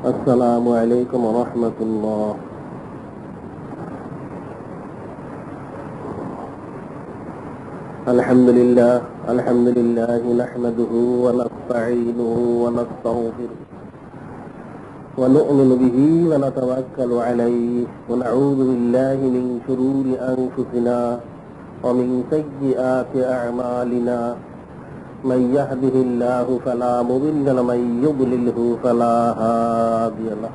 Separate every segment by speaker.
Speaker 1: السلام عليكم ورحمة الله. الحمد لله نحمده ونستعينه ونستغفره ونؤمن به ونتوكل عليه ونعوذ بالله من شرور أنفسنا ومن سيئات أعمالنا. من يهده الله فلا مضل له ومن يضلله فلا هادي له.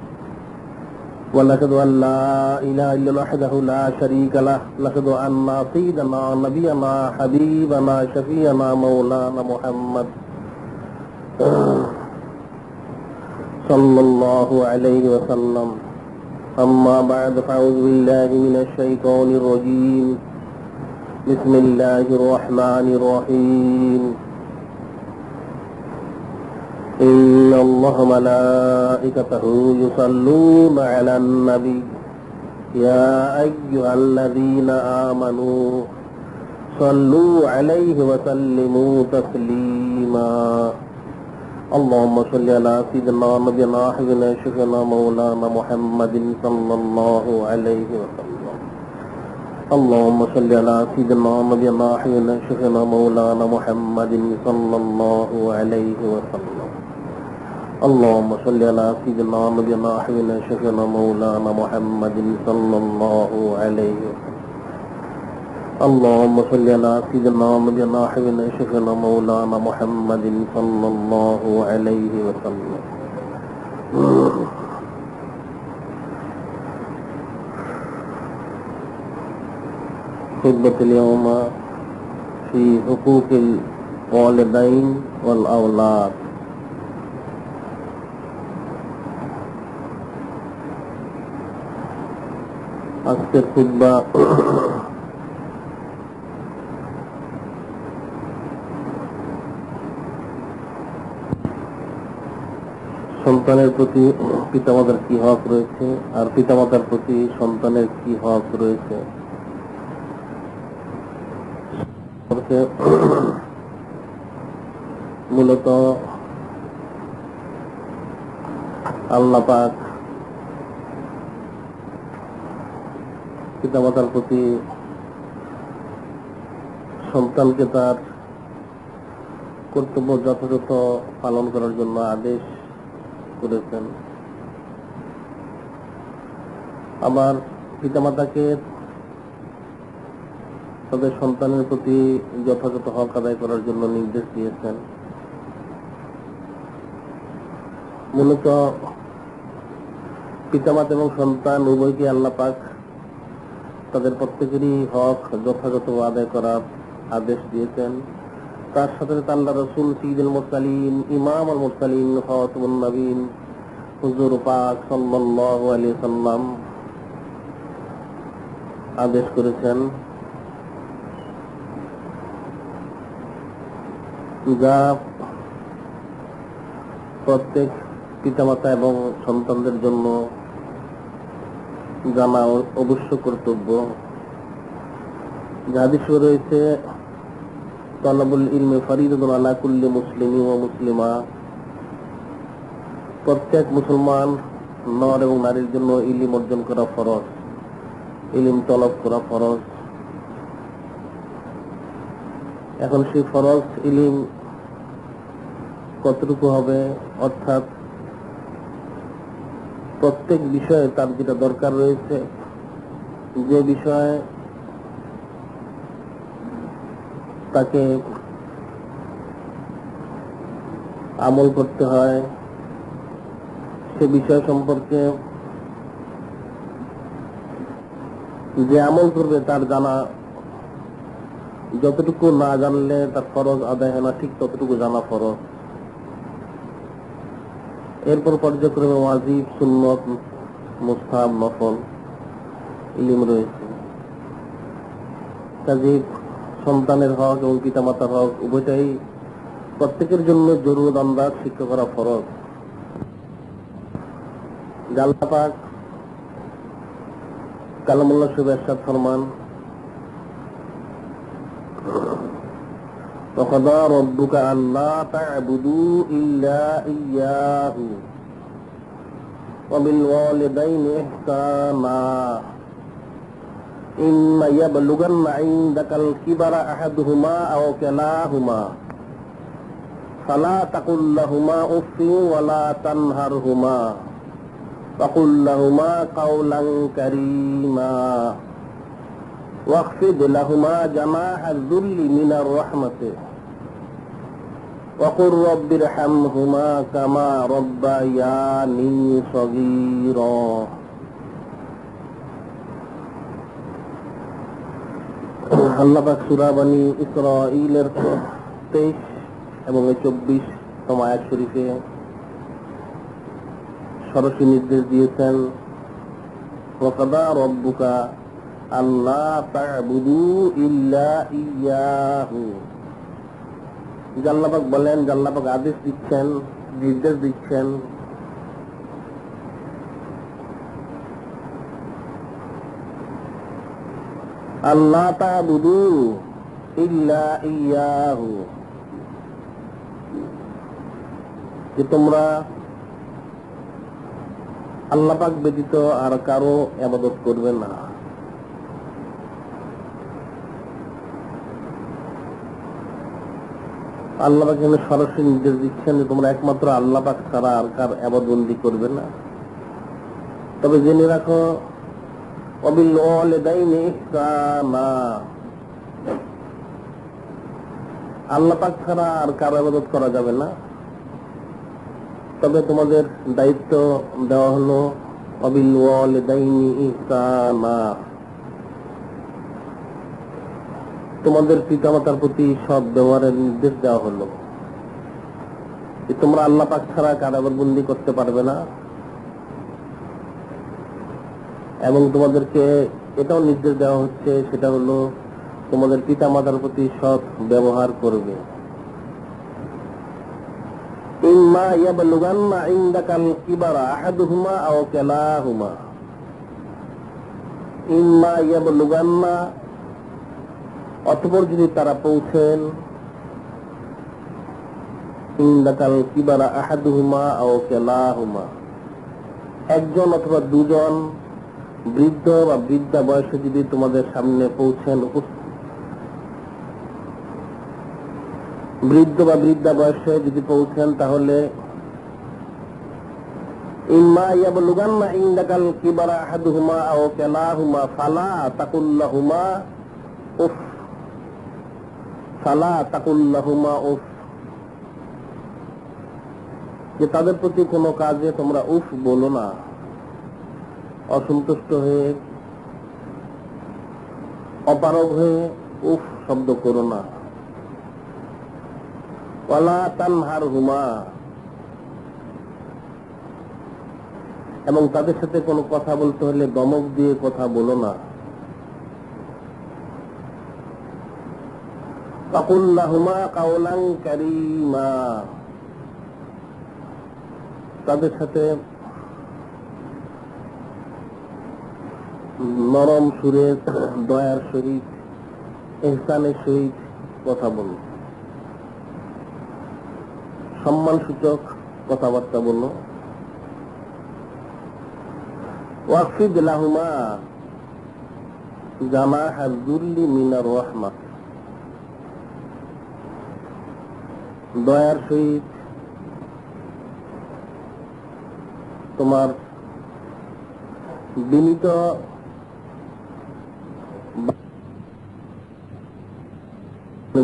Speaker 1: ونشهد أن لا إله إلا الله وحده لا شريك له. نشهد أن سيدنا نبينا حبيبنا شفيعنا مولانا محمد صلى الله عليه وسلم. أما بعد فأعوذ بالله من الشيطان الرجيم. بسم الله الرحمن الرحيم. إن الله ملائكته يصلون على النبي يا أيها الذين آمنوا صلوا عليه وسلموا تسليما. اللهم صل على سيدنا نبينا حبيبنا شفيعنا مولانا محمد صلى الله عليه وسلم. اللهم صل على سيدنا نبينا حبيبنا شفيعنا مولانا محمد صلى الله عليه وسلم. اللهم صل على سيدنا نبينا حبيبنا شفيعنا مولانا محمد صلى الله عليه وسلم. اللهم صل على سيدنا نبينا حبيبنا شفيعنا مولانا محمد صلى الله عليه وسلم. خطبة اليوم في حقوق الوالدين والأولاد. আজকের খুতবা সন্তানের প্রতি পিতামাতার কি হক রয়েছে আর পিতামাতার প্রতি সন্তানের কি হক রয়েছে মূলত আল্লাহ পাক পিতামাতার প্রতি সন্তানকে তার কর্তব্য যথাযথ পালন করার জন্য আদেশ করেছেন। আবার পিতামাতাকে তাদের সন্তানের প্রতি যথাযথ হক আদায় করার জন্য নির্দেশ দিয়েছেন। মূলত পিতামাতা এবং সন্তান উভয়কে আল্লাহ পাক তাদের প্রত্যেকেরই হক যথাযথ আদায় করার আদেশ দিয়েছেন। তার সাথে আল্লাহ রসুল সাইয়্যিদুল মুরসালিন ইমামুল মুরসালিন খাতামুন নবীন হুজুর পাক সাল্লাল্লাহু আলাইহি সাল্লাম আদেশ করেছেন, যা প্রত্যেক পিতামাতা এবং সন্তানদের জন্য জানা অবশ্য কর্তব্য। হাদিসে রয়েছে তালাবুল ইলমি ফরিদাতুন আলা কুল্লি মুসলিমিন ওয়া মুসলিমা। প্রত্যেক মুসলমান নর এবং নারীর জন্য ইলম অর্জন করা ফরজ, ইলম তলব করা ফরজ। এখন সেই ফরজ ইলম কতটুকু হবে, অর্থাৎ প্রত্যেক বিষয়ে তার যেটা দরকার রয়েছে, যে বিষয়ে তাকে আমল করতে হয় সে বিষয় সম্পর্কে যে আমল করবে তার জানা, যতটুকু না জানলে তার ফরজ আদায় হয় না, ঠিক ততটুকু জানা ফরজ। এরপর পর্যায়ক্রমে ওয়াজিব, সুন্নত, মুস্তাহাব, নফল ইলম রয়েছে। কাজেই সন্তানের হক এবং পিতামাতার হক উভয়টাই প্রত্যেকের জন্য জরুরত আন্দাজ শিক্ষা করা ফরজ। আল্লাহ পাক কালামুল্লাহ শরীফে ইরশাদ ফরমান, وَقَضَى رَبُّكَ أَلَّا تَعْبُدُوا إِلَّا إِيَّاهُ وبالوالدين إحسانا إما يبلغن عندك الكبر أحدهما أو كلاهما فلا تقل لهما أف ولا تنهرهما وقل لهما قولا كريما واخفض لهما جناح الذل من الرحمة وقل رب ارحمهما كما ربياني صغيرا আল্লাহ পাক সূরা বনী ইসরাঈলের 23 এবং 24 আয়াত শরীফে সরাসরি নির্দেশ দিয়েছেন ওয়াকাদা রাব্বুকা আল্লা তা'বুদু ইল্লা ইয়্যাহু। আল্লাহ পাক বলেন, আল্লাহ পাক আদেশ দিচ্ছেন, নির্দেশ দিচ্ছেন আল্লাহ তা'বুদু ইল্লা ইয়্যাহু, যে তোমরা আল্লাহ পাক ব্যতীত আর কারো ইবাদত করবে না। আল্লাহ পাক এখানে সরাসরি নির্দেশ দিচ্ছেন যে তোমরা একমাত্র আল্লাহ পাক ছাড়া আর কার ইবাদতবন্দি করবে না। তবে জেনে রাখো ওয়াবিল ওয়ালিদাইনি ইহসানা, আল্লাহ পাক ছাড়া আর কার ইবাদত করা যাবে না। তবে তোমাদের দায়িত্ব দেওয়া হলো ওয়াবিল ওয়ালিদাইনি ইহসানা, তোমাদের পিতামাতার প্রতি সৎ ব্যবহারের নির্দেশ দেওয়া হলো। তোমরা আল্লাহ পাক ছাড়া কার ইবাদতবন্দি করতে পারবে না এবং তোমাদেরকে এটাও নির্দেশ দেওয়া হচ্ছে, সেটা হলো তোমাদের পিতামাতার প্রতি সৎ ব্যবহার করবে। ইম্মা ইয়াবলুগান্না ইনদাকাল কিবারা আহাদুহুমা আও কিলাহুমা, ইম্মা ইয়াবলুগান্না অতঃপর যদি তারা পৌঁছেন, ইনদাকাল কিবারা আহাদুহুমা আও কিলাহুমা, একজন অথবা দুজন বৃদ্ধ বা বৃদ্ধা বয়সে যদি তোমাদের সামনে পৌঁছেন, বৃদ্ধ বা বৃদ্ধা বয়সে যদি পৌঁছেন, তাহলে ইম্মা ইয়াবলুগান্না ইনদাকাল কিবারা আহাদুহুমা আও কিলাহুমা ফালা তাকুল লাহুমা উফ, ফালা তাকুল লাহুমা উফ, যে তাদের প্রতি কোনো কাজে তোমরা উফ বলো না, অসন্তুষ্ট হয়ে অপারগ হয়ে উফ শব্দ করো না। ওয়ালা তানহারহুমা, এবং তাদের সাথে কোনো কথা বলতে হলে দমক দিয়ে কথা বলো না। ওয়াকুল লাহুমা কাওলান কারীমা, তাদের সাথে নরম সুরে, দয়ার সহিত, ইহসানের সহিত কথা বলো, সম্মানসূচক কথাবার্তা বলো। ওয়াকফিদ লাহুমা জানাহাল যুল্লি মিনার রাহমাহ, দয়ার সহিত তোমার বিনীত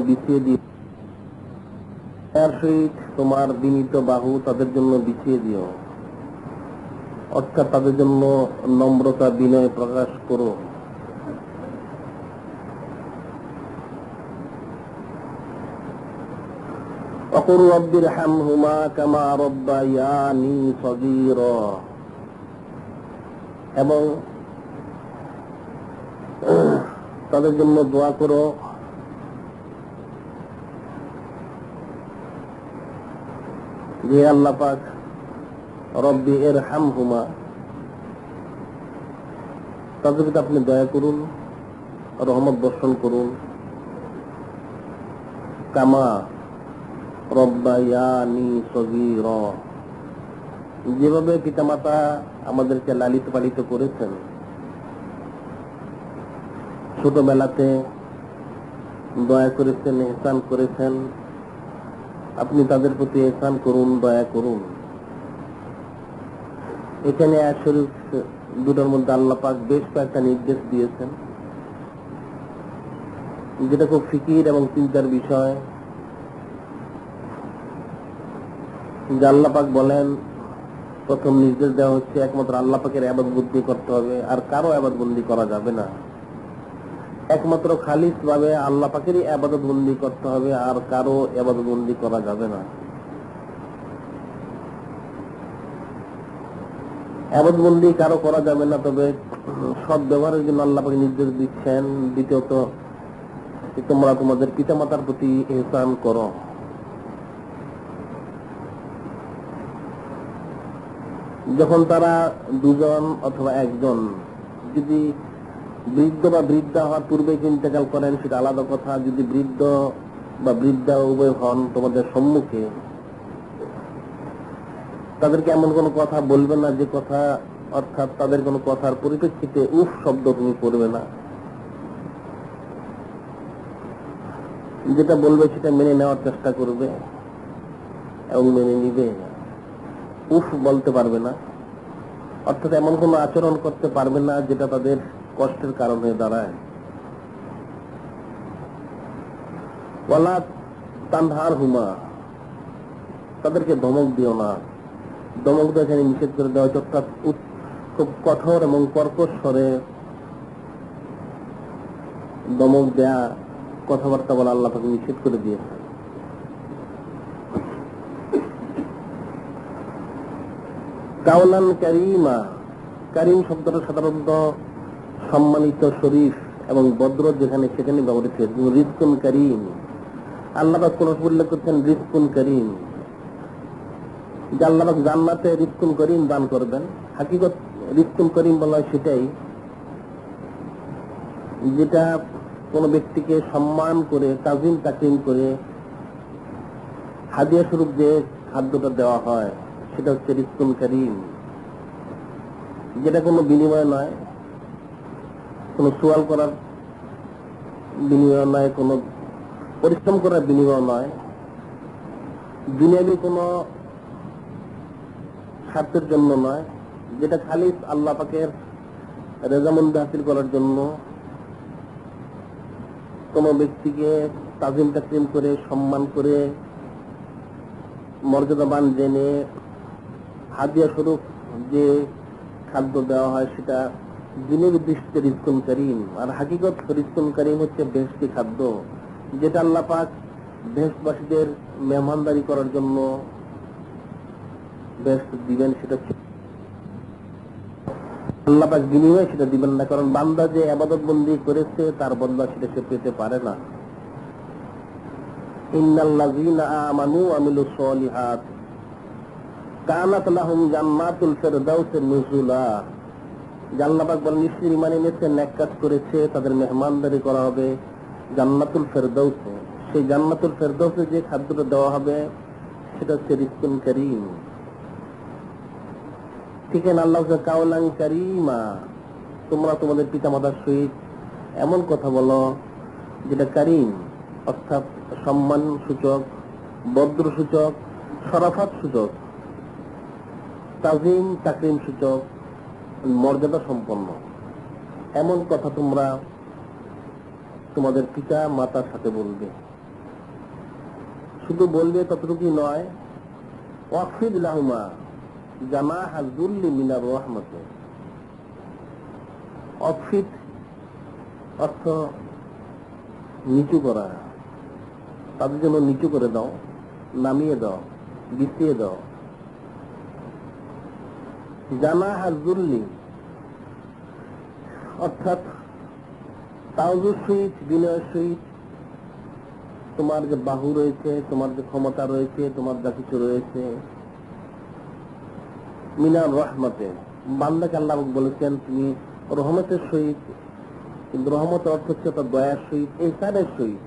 Speaker 1: বিছিয়ে দিও, দয়ার সহিত তোমার বিনীত বাহু তাদের জন্য বিছিয়ে দিও, অর্থাৎ তাদের জন্য নম্রতা বিনয় প্রকাশ করো। وقل رب ارحمهما كما ربياني صغيرا, এবং তাদের জন্য দোয়া করো যে আল্লাহ পাক রব্বি ইরহামহুমা, তাদের প্রতি আপনি দয়া করুন, রহমত বর্ষণ করুন, কামা রব্বায়ানি সগীরা, যেভাবে পিতামাতা আমাদেরকে লালিত পালিত করেছেন, ছোটবেলাতে দয়া করেছেন, ইহসান করেছেন, আপনি তাদের প্রতি ইহসান করুন, দয়া করুন। এখানে আয়াত শরীফ দুটোর মধ্যে আল্লাহ পাক বেশ কয়েকটা নির্দেশ দিয়েছেন, যেটা খুব ফিকির এবং চিন্তার বিষয়। যে আল্লাহ পাক বলেন, প্রথম নির্দেশ দেওয়া হচ্ছে একমাত্র আল্লাহ পাকের ইবাদতবন্দি করতে হবে, আর কারো ইবাদতবন্দি করা যাবে না। একমাত্র খালিস ভাবে আল্লাহ পাকেরই ইবাদতবন্দি করতে হবে, আর কারো ইবাদতবন্দি করা যাবে না। ইবাদতবন্দি কারো করা যাবে না, তবে সৎ ব্যবহারের জন্য আল্লাহ পাক নির্দেশ দিচ্ছেন। দ্বিতীয়ত, তোমরা তোমাদের পিতামাতার প্রতি ইহসান করো। যখন তারা দুজন অথবা একজন যদি বৃদ্ধ বা বৃদ্ধা হওয়ার পূর্বে ইন্তেকাল করেন, সেটা আলাদা কথা। যদি বৃদ্ধ বা বৃদ্ধা উভয় হন তোমাদের সম্মুখে, তাদেরকে এমন কোনো কথা বলবে না যে কথা, অর্থাৎ তাদের কোনো কথার পরিপ্রেক্ষিতে উফ শব্দ তুমি করবে না। যেটা বলবে সেটা মেনে নেওয়ার চেষ্টা করবে এবং মেনে নিবে। উফ বলতে পারবে না, অর্থাৎ এমন কোন আচরণ করতে পারবে না যেটা তাদের কষ্টের কারণ হয়ে দাঁড়ায়। ওয়ালা তানহার হুমা, তাদেরকে ধমক দিও না। ধমক দিয়ে এখানে নিষেধ করে দেওয়া হচ্ছে, অর্থাৎ খুব কঠোর এবং কর্কশ স্বরে ধমক দেয়া, কথাবার্তা বলা আল্লাহ তাকে নিষেধ করে দিয়েছে। কাওলান কারীমা, কারীম শব্দটা সাধারণত সম্মানিত, শরীফ এবং ভদ্র যেখানে সেখানে ব্যবহৃত হয়েছে। রিজকুন কারীম, আল্লাহ পাক কোন উল্লেখ করছেন রিজকুন কারীম, যে আল্লাহ পাক জান্নাতে রিজকুন কারীম দান করবেন। হাকিকত রিজকুন কারীম বলা হয় সেটাই, যেটা কোন ব্যক্তিকে সম্মান করে, তাজিম তাকরিম করে হাদিয়া স্বরূপ যে খাদ্যটা দেওয়া হয়, সেটা হচ্ছে রিজকুন কারীম। যেটা কোনো বিনিময় নয়, কোনো সোয়াল করার বিনিময় নয়, কোনো পরিশ্রম করার বিনিময় নয়, দুনিয়াবি কোনো স্বার্থের জন্য নয়, যেটা খালি আল্লাহ পাকের রেজামন্দি হাসিল করার জন্য কোনো ব্যক্তিকে তাজিম তাকরিম করে, সম্মান করে, মর্যাদাবান জেনে হাদিয়া স্বরূপ যে খাদ্য দেওয়া হয়, সেটা দিনের উদ্দেশ্যে রিজকুন কারীম। আর হাকিকত রিজকুন কারীম হচ্ছে বেহেশতি খাদ্য, যেটা আল্লাহ পাক বেহেশতবাসীদের মেহমানদারি করার জন্য বেহেশত দিবেন। সেটা আল্লাহ পাক বিনিময়ে সেটা দিবেন না, কারণ বান্দা যে ইবাদত বন্দি করেছে তার বদলা সেটা সে পেতে পারে না। ইন্নাল্লাযীনা আমানু ওয়া আমিলুস সলিহাত কানাত লাহুম জান্নাতুল ফিরদাউসি নুজুলা। আল্লাহ পাক বলেন, নিশ্চয়ই ঈমান এনেছে, নেক কাজ করেছে, তাদের মেহমানদারি করা হবে জান্নাতুল ফিরদাউসে। সেই জান্নাতুল ফিরদাউসে যে খাদ্যটা দেওয়া হবে সেটা হচ্ছে রিজকুন কারীম। ঠিক আছে, আল্লাহ কাওলান কারীমা, তোমরা তোমাদের পিতামাতার সহিত এমন কথা বলো যেটা কারীম, অর্থাৎ সম্মান সূচক, ভদ্র সূচক, শরাফত সূচক, তাজিম তাকরিম সূচক, মর্যাদা সম্পন্ন। এমন কথা তোমরা তোমাদের পিতা মাতার সাথে বলবে। শুধু বলবে ততটুকুই নয়, ওয়াকফিদ লাহুমা জানাহা যুল্লি মিনার রাহমাতে। ওয়াকফিদ অর্থ নিচু করা, তাদের জন্য নিচু করে দাও, নামিয়ে দাও, বিছিয়ে দাও। জানাহা যুল্লি অর্থাৎ তাওজুর সহিত, বিনয়ের সহিত তোমার যে বাহু রয়েছে, তোমার যে ক্ষমতা রয়েছে, তোমার যা কিছু রয়েছে, মিনার রহমতে, বান্দাকে আল্লাহ বলেছেন তুমি রহমতের সহিত, কিন্তু রহমত অর্থ হচ্ছে তার দয়ার সহিত, ইহসানের সহিত,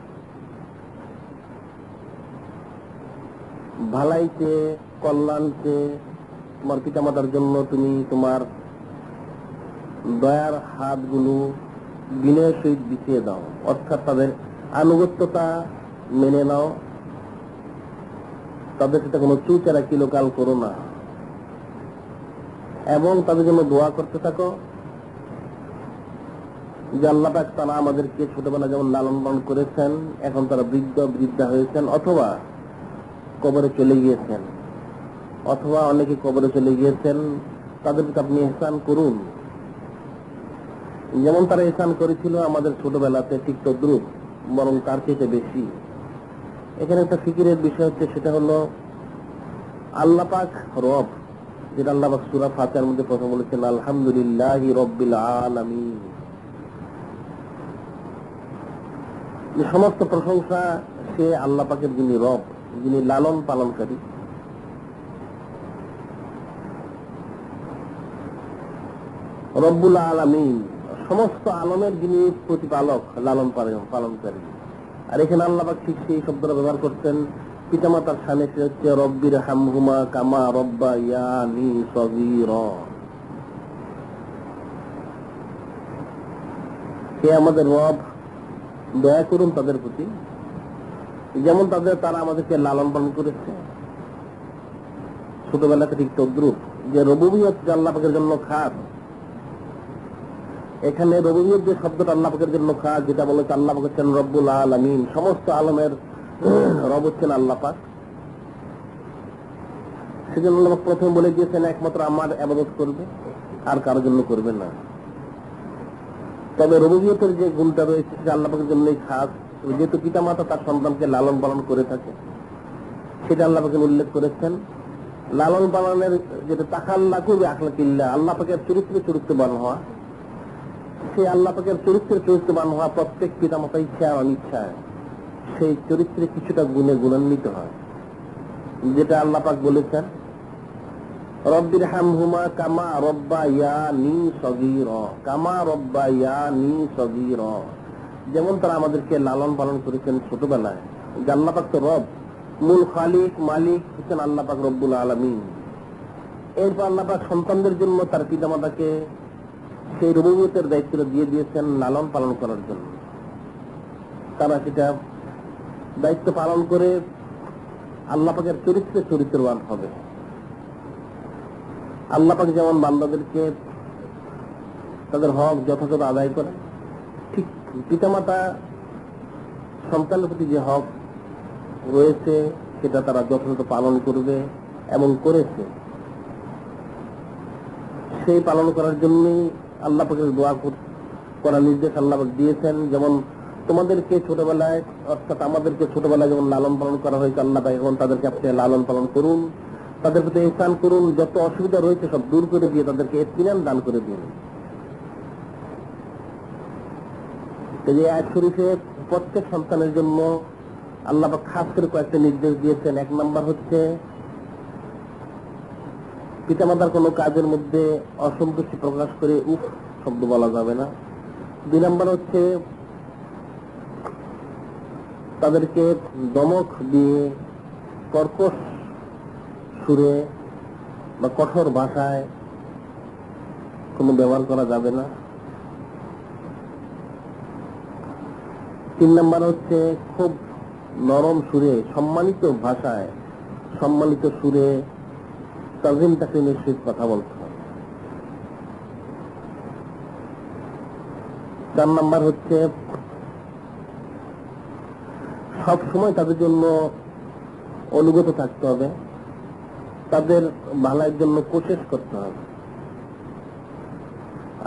Speaker 1: ভালাইতে, কল্যাণকে, তোমার পিতামাতার জন্য তুমি তোমার দয়ার হাতগুলো বিনয়ের সহিত বিছিয়ে দাও, অর্থাৎ তাদের আনুগত্যতা মেনে নাও, তাদের সাথে কোনো চুচারা কিলোকাল করো না, এবং তাদের জন্য দোয়া করতে থাকো যে আল্লাহ পাক তারা আমাদেরকে ছোটবেলা যেমন লালন পালন করেছেন, এখন তারা বৃদ্ধা হয়েছেন, অথবা কবরে চলে গিয়েছেন, অথবা অনেকে কবরে চলে গিয়েছেন, তাদেরকে আপনি ইহসান করুন, যেমন তারা ইহসান করেছিল আমাদের ছোটবেলাতে, ঠিক তদ্রুপ বরং তার চেয়ে বেশি। এখানে একটা ফিকিরের বিষয় হচ্ছে, সেটা হলো আল্লাহ পাক রব, যেটা আল্লাহ পাক সূরা ফাতিহার মধ্যে প্রথম বলেছেন আলহামদুলিল্লাহি রাব্বিল আলামিন। সমস্ত প্রশংসা সে আল্লাহ পাকের, যিনি রব, যিনি লালন পালনকারী। রব্বুল আলামিন, সমস্ত আলমের যিনি প্রতিপালক, লালন পালনকারী। আর এখানে আল্লাহ পাক ঠিক সেই শব্দটা ব্যবহার করছেন পিতামাতার শানে, সে হচ্ছে রব্বির হামহুমা কামা রব্বায়ানি সগীরা। হে আমাদের রব, দয়া করুন তাদের প্রতি, যেমন তারা আমাদেরকে লালন পালন করেছে ছোটবেলাতে, ঠিক তদ্রুপ। যে রবুবিয়ত যে আল্লাহ পাকের জন্য খাস, এখানে রবুবিয়ত যে শব্দটা আল্লাহ পাকের জন্য খাস, যেটা বলেছে আল্লাহ পাক হচ্ছেন রব্বুল আলামিন, সমস্ত আলমের রব হচ্ছেন আল্লাহ পাক। সেজন্য আল্লাহ পাক প্রথমে বলে দিয়েছেন একমাত্র আমার ইবাদত করবে, আর কারোর জন্য করবে না। তবে রবুবিয়তের যে গুণটা রয়েছে সেটা আল্লাহ পাকের জন্যই খাস। যেহেতু পিতামাতা তার সন্তানকে লালন পালন করে থাকে, সেটা আল্লাহ পাকের উল্লেখ করেছেন। লালন পালনের যেটা তাকাল্লাকু বিআখলাকিল্লাহ, আল্লাহ পাকের চরিত্রবান হওয়া, সেই আল্লাহ পাকের চরিত্রবান হওয়া প্রত্যেক পিতামাতা ইচ্ছা অনিচ্ছায় সেই চরিত্রে কিছুটা গুণে গুণান্বিত হয়। যেটা আল্লাহ পাক বলেছেন রব্বির হামহুমা কামা রব্বায়ানি সগীরা, কামা রব্বায়ানি সগীরা, যেমন তারা আমাদেরকে লালন পালন করেছেন ছোটবেলায়। আল্লাহ পাক তো রব, মূল খালিক, মালিক হচ্ছেন আল্লাহ পাক রব্বুল আলামিন। এরপর আল্লাহ পাক সন্তানদের জন্য তার পিতামাতাকে সেই রবুবিয়তের দায়িত্ব দিয়ে দিয়েছেন লালন পালন করার জন্য। তারা সেটা দায়িত্ব পালন করে আল্লাহ পাকের চরিত্রবান হবে। আল্লাহ পাক যেমন বান্দাদেরকে তাদের হক যথাযথ আদায় করে, ঠিক পিতামাতা সন্তানের প্রতি যে হক রয়েছে সেটা তারা যথাযথ পালন করবে এবং করেছে। সেই পালন করার জন্যই আল্লাহ পাকের দোয়া করার নির্দেশ আল্লাহ পাক দিয়েছেন। যেমন তোমাদেরকে ছোটবেলায়, অর্থাৎ আমাদেরকে ছোটবেলায় যেমন লালন পালন করা হয়েছে, আল্লাহ পাক এখন তাদেরকে আপনি লালন পালন করুন, তাদের প্রতি ইহসান করুন, যত অসুবিধা রয়েছে সব দূর করে দিয়ে তাদেরকে ইতমিনান দান করে দিন। এই আয়াত শরীফে প্রত্যেক সন্তানের জন্য আল্লাহ পাক খাস করে কয়েকটা নির্দেশ দিয়েছেন। এক নাম্বার হচ্ছে পিতামাতার কোনো কাজের মধ্যে অসন্তুষ্টি প্রকাশ করে উফ শব্দ বলা যাবে না। 2 নাম্বার হচ্ছে তাদেরকে দমক দিয়ে কর্কশ সুরে বা কঠোর ভাষায় কোনো ব্যবহার করা যাবে না। 3 নাম্বার হচ্ছে খুব নরম সুরে, সম্মানিত ভাষায়, সম্মানিত সুরে তাজিম তাকরীমের সহিত কথা বলতে হবে। 4 নাম্বার হচ্ছে সব সময় তাদের জন্য অনুগত থাকতে হবে, তাদের ভালোর জন্য কোশিশ করতে হবে।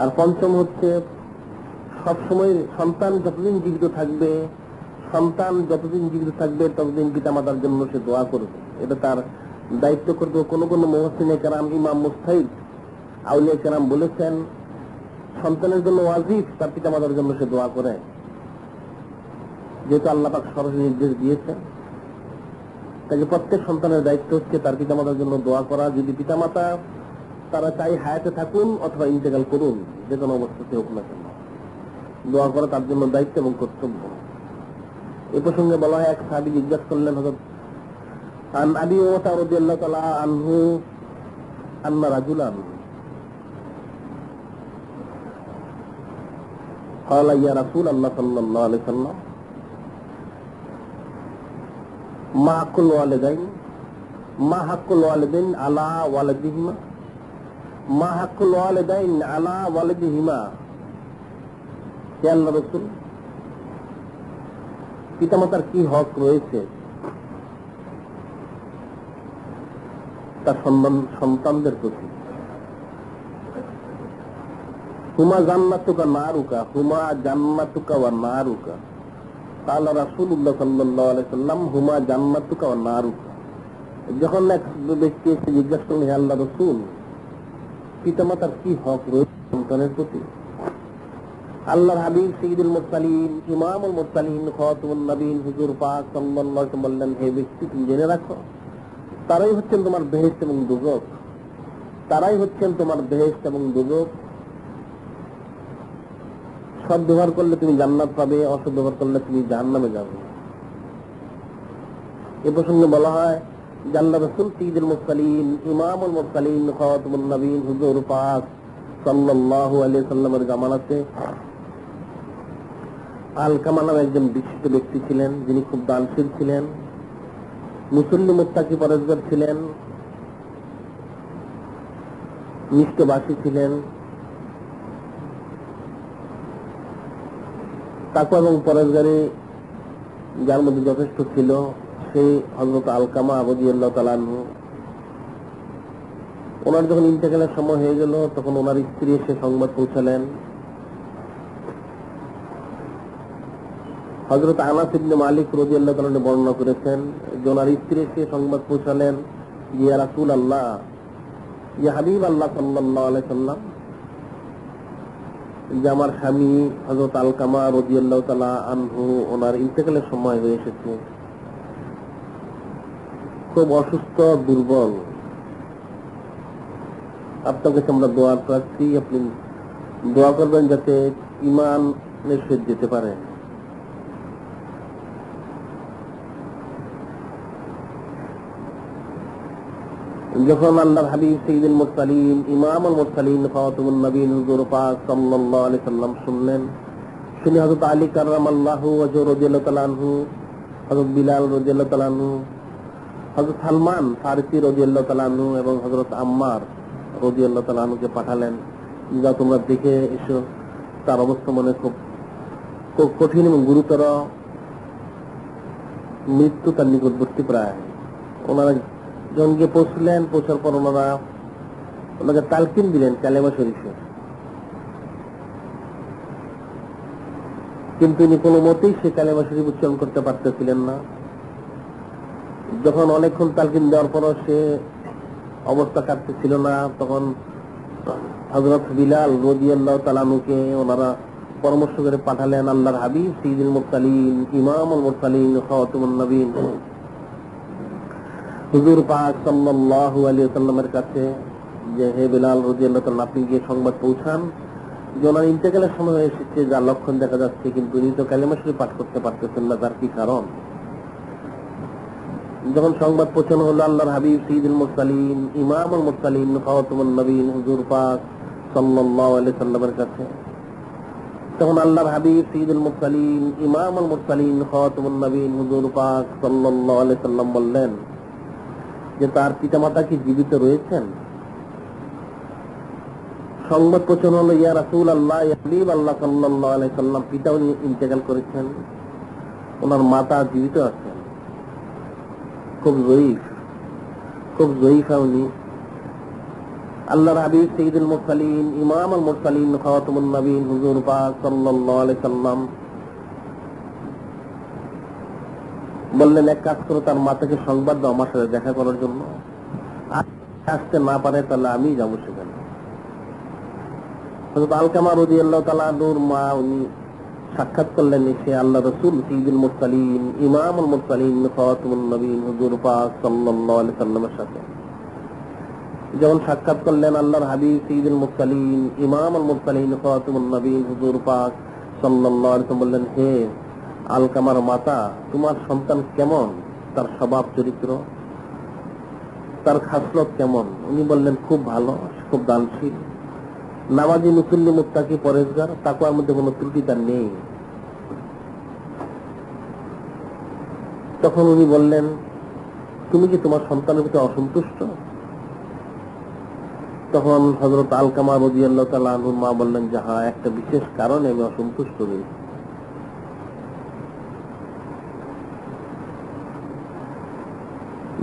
Speaker 1: আর 5ম হচ্ছে সবসময় সন্তান যতদিন জীবিত থাকবে, ততদিন পিতামাতার জন্য সে দোয়া করবে, এটা তার দায়িত্ব করবে। কোনো মুহসিনে কেরাম, ইমাম মুস্তাহিদ, আউলিয়া কেরাম বলেছেন সন্তানের জন্য ওয়াজিব তার পিতামাতার জন্য সে দোয়া করে, যেহেতু আল্লাহ পাক সরাসরি নির্দেশ দিয়েছেন। তাই প্রত্যেক সন্তানের দায়িত্ব হচ্ছে তার পিতামাতার জন্য দোয়া করা। যদি পিতামাতা তারা চাই হায়াতে থাকুন অথবা ইন্তেকাল করুন, যে কোনো অবস্থাতে হোক না কেন, দোয়া করা তার জন্য দায়িত্ব এবং কর্তব্য। এ প্রসঙ্গে বলা হয়, এক সাহাবী জিজ্ঞাসা করলেন হযরত আন আবি হুরায়রা রাদিয়াল্লাহু তাআলা আনহু আন্না রাজুলান قال يا رسول الله صلى الله عليه وسلم ما حق الوالدين ما حق الوالدين على ولدهما ما حق الوالدين على ولدهما হে আল্লাহ রাসূল পিতামাতার কি হক রয়েছে তার সন্তানদের প্রতি হুমা জান্নাতুকা নারুকা হুমা জান্নাতুকা ওয়া নারুকা قال রাসূলুল্লাহ সাল্লাল্লাহু আলাইহি সাল্লাম হুমা জান্নাতুকা ওয়া নারুকা যখন এক ব্যক্তি এসে জিজ্ঞাসা করলেন হে আল্লাহ রাসূল পিতামাতার কি হক রয়েছে সন্তানের প্রতি আল্লাহর হাবিব সাইয়্যিদুল মুরসালিন ইমামুল মুরসালিন খাতামুন নবীন হুজুর পাক সাল্লাল্লাহু আলাইহি ওয়াসাল্লাম বললেন হে ব্যক্তি তুমি জেনে রাখো তারাই হচ্ছেন তোমার বেহেশত এবং দোজখ তারাই হচ্ছেন তোমার বেহেশত এবং দোজখ সৎ ব্যবহার করলে তুমি জান্নাত পাবে অসৎ ব্যবহার করলে তুমি জাহান্নামে যাবে এ প্রসঙ্গে বলা হয় যে আল্লাহ রাসূল সাইয়্যিদুল মুরসালিন ইমামুল মুরসালিন খাতামুন নবীন হুজুর পাক সাল্লাল্লাহু আলাইহি ওয়াসাল্লামের জামানাতে আলকামা নামে একজন বিশিষ্ট ব্যক্তি ছিলেন যিনি খুব দানশীল ছিলেন মুসল্লি মুত্তাকি পরেজগার ছিলেন নিষ্ঠবাসী ছিলেন তাকওয়া এবং পরেজগারি যার মধ্যে যথেষ্ট ছিল সেই হযরত আলকামা রাদিয়াল্লাহু তাআলা আনহু ওনার যখন ইন্তেকালের সময় হয়ে গেল তখন ওনার স্ত্রী এসে সংবাদ পৌঁছালেন হযরত আনাস ইবনে মালিক রাদিয়াল্লাহু তাআলা বর্ণনা করেছেন যে ওনার স্ত্রী এসে সংবাদ পৌঁছালেন যে ইয়া রাসূলুল্লাহ ইয়া হাবিবাল্লাহ সাল্লাল্লাহু আলাইহি সাল্লাম যে আমার স্বামী হযরত আলকামা রাদিয়াল্লাহু তাআলা আনহু ওনার ইন্তেকালের সময় হয়ে এসেছে খুব অসুস্থ দুর্বল আপনার কাছে আমরা দোয়া প্রার্থী আপনি দোয়া করবেন যাতে ঈমানের সহিত যেতে পারে যখন আল্লাহর হাবিব সাইয়্যিদুল মুরসালিন ইমামুল মুরসালিন খাতামুন নবীন হুজুর পাক সাল্লাল্লাহু আলাইহি সাল্লাম শুনলেন শুনে হযরত আলী কাররামাল্লাহু ওয়াজহু রাদিয়াল্লাহু তাআলা আনহু হযরত বিলাল রাদিয়াল্লাহু তাআলা আনহু হযরত সালমান ফারিসি রাদিয়াল্লাহু তাআলা আনহু এবং হযরত আম্মার রাদিয়াল্লাহু তাআলা আনহুকে পাঠালেন যা তোমরা দেখে এসো তার অবস্থা মনে খুব কঠিন এবং গুরুতর মৃত্যু তার নিকটবর্তী প্রায় ওনারা জঙ্গে পৌঁছলেন পৌঁছার পর ওনাকে তালকিন দিলেন কালেমা শরীফের কিন্তু উনি কোনো মতেই সে কালেমা শরীফ উচ্চারণ করতে পারতেছিলেন না যখন অনেকক্ষণ তালকিন দেওয়ার পরও সে অবস্থা কাটতেছিল না তখন হযরত বিলাল রাদিয়াল্লাহু তাআলা আনহুকে ওনারা পরামর্শ করে পাঠালেন আল্লাহর হাবিব সাইয়্যিদুল মুরসালিন ইমামুল মুরসালিন খাতামুন নবীন হুজুর পাক সাল্লাল্লাহু আলাইহি ওয়াসাল্লামের কাছে যে হে বিলাল রাদিয়াল্লাহু তাআলা আপনি গিয়ে সংবাদ পৌঁছান যে ওনার ইন্তেকালের সময় হয়ে এসেছে যার লক্ষণ দেখা যাচ্ছে কিন্তু উনি তো কালেমা শরীফ পাঠ করতে পারতেছেন না তার কি কারণ যখন সংবাদ পৌঁছানো হলো আল্লাহর হাবিব সাইয়্যিদুল মুরসালিন ইমামুল মুরসালিন খাতামুন নবীন হুজুর পাক সাল্লাল্লাহু আলাইহি ওয়াসাল্লামের কাছে তখন আল্লাহর হাবিব সাইয়্যিদুল মুরসালিন ইমামুল মুরসালিন খাতামুন নবীন হুজুর পাক সাল্লাল্লাহু আলাইহি ওয়াসাল্লাম বললেন যে তার পিতামাতা কি জীবিত রয়েছেন সংবাদ পৌঁছানো হলো ইয়া রাসূলুল্লাহ ইয়া হাবিবাল্লাহ সাল্লাল্লাহু আলাইহি ওয়াসাল্লাম পিতা উনি ইন্তেকাল করেছেন ওনার মাতা জীবিত আছেন খুব জয়ীফা উনি আল্লাহর হাবিব সাইয়্যিদুল মুরসালিন ইমামুল মুরসালিন খাতামুন নবীন হুজুর পাক সাল্লাল্লাহু আলাইহি ওয়াসাল্লাম বললেন এক কাজ করো তার মাতাকে সংবাদ দাও আমার সাথে দেখা করার জন্য আসতে না পারে তাহলে আমি যাবো সেখানে হযরত আলকামা রাদিয়াল্লাহু তাআলা আনহুর মা উনি সাক্ষাৎ করলেন এসে আল্লাহ রাসূল সাইয়্যিদুল মুরসালিন ইমামুল মুরসালিন খাতামুন নবীন হুজুর পাক সাল্লাল্লাহু আলাইহি ওয়াসাল্লামের সাথে যখন সাক্ষাৎ করলেন আল্লাহর হাবিব সাইয়্যিদুল মুরসালিন ইমামুল মুরসালিন খাতামুন নবীন হুজুর পাক সাল্লাল্লাহু আলাইহি ওয়াসাল্লাম বললেন হে আলকামার মাতা তোমার সন্তান কেমন তার স্বভাব চরিত্র তার খাসলত কেমন? উনি বললেন খুব ভালো, খুব দানশীল, নামাজি, মুসল্লি, মুত্তাকি, পরেজগার, তাকওয়ার মধ্যে কোনো ত্রুটি তার নেই। তখন উনি বললেন, তুমি কি তোমার সন্তানের প্রতি অসন্তুষ্ট? তখন হযরত আলকামা রাদিয়াল্লাহু তাআলা আনহুর মা বললেন যে হ্যাঁ, একটা বিশেষ কারণে আমি অসন্তুষ্ট রয়েছি।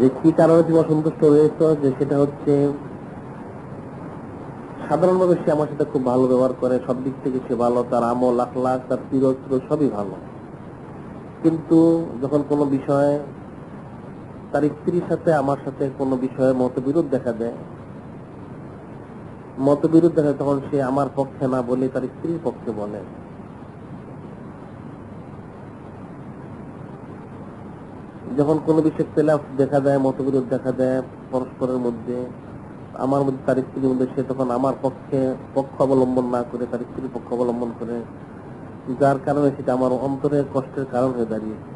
Speaker 1: যে কি কারণে তুমি অসন্তুষ্ট রয়েছ? যে সেটা হচ্ছে, সাধারণভাবে সে আমার সাথে খুব ভালো ব্যবহার করে, সব দিক থেকে সে ভালো, তার আমল, আখলাক, তার চরিত্র সবই ভালো, কিন্তু যখন কোনো বিষয়ে তার স্ত্রীর সাথে আমার সাথে কোনো বিষয়ে মতবিরোধ দেখা দেয়, তখন সে আমার পক্ষে না বলে তার স্ত্রীর পক্ষে বলে। যখন কোনো বিষয়ে ইখতিলাফ দেখা দেয়, মতবিরোধ দেখা দেয় পরস্পরের মধ্যে, আমার মধ্যে তার স্ত্রীর মধ্যে, সে তখন আমার পক্ষ অবলম্বন না করে তার স্ত্রীর পক্ষ অবলম্বন করে, যার কারণে সেটা আমার অন্তরের কষ্টের কারণ হয়ে দাঁড়িয়েছে।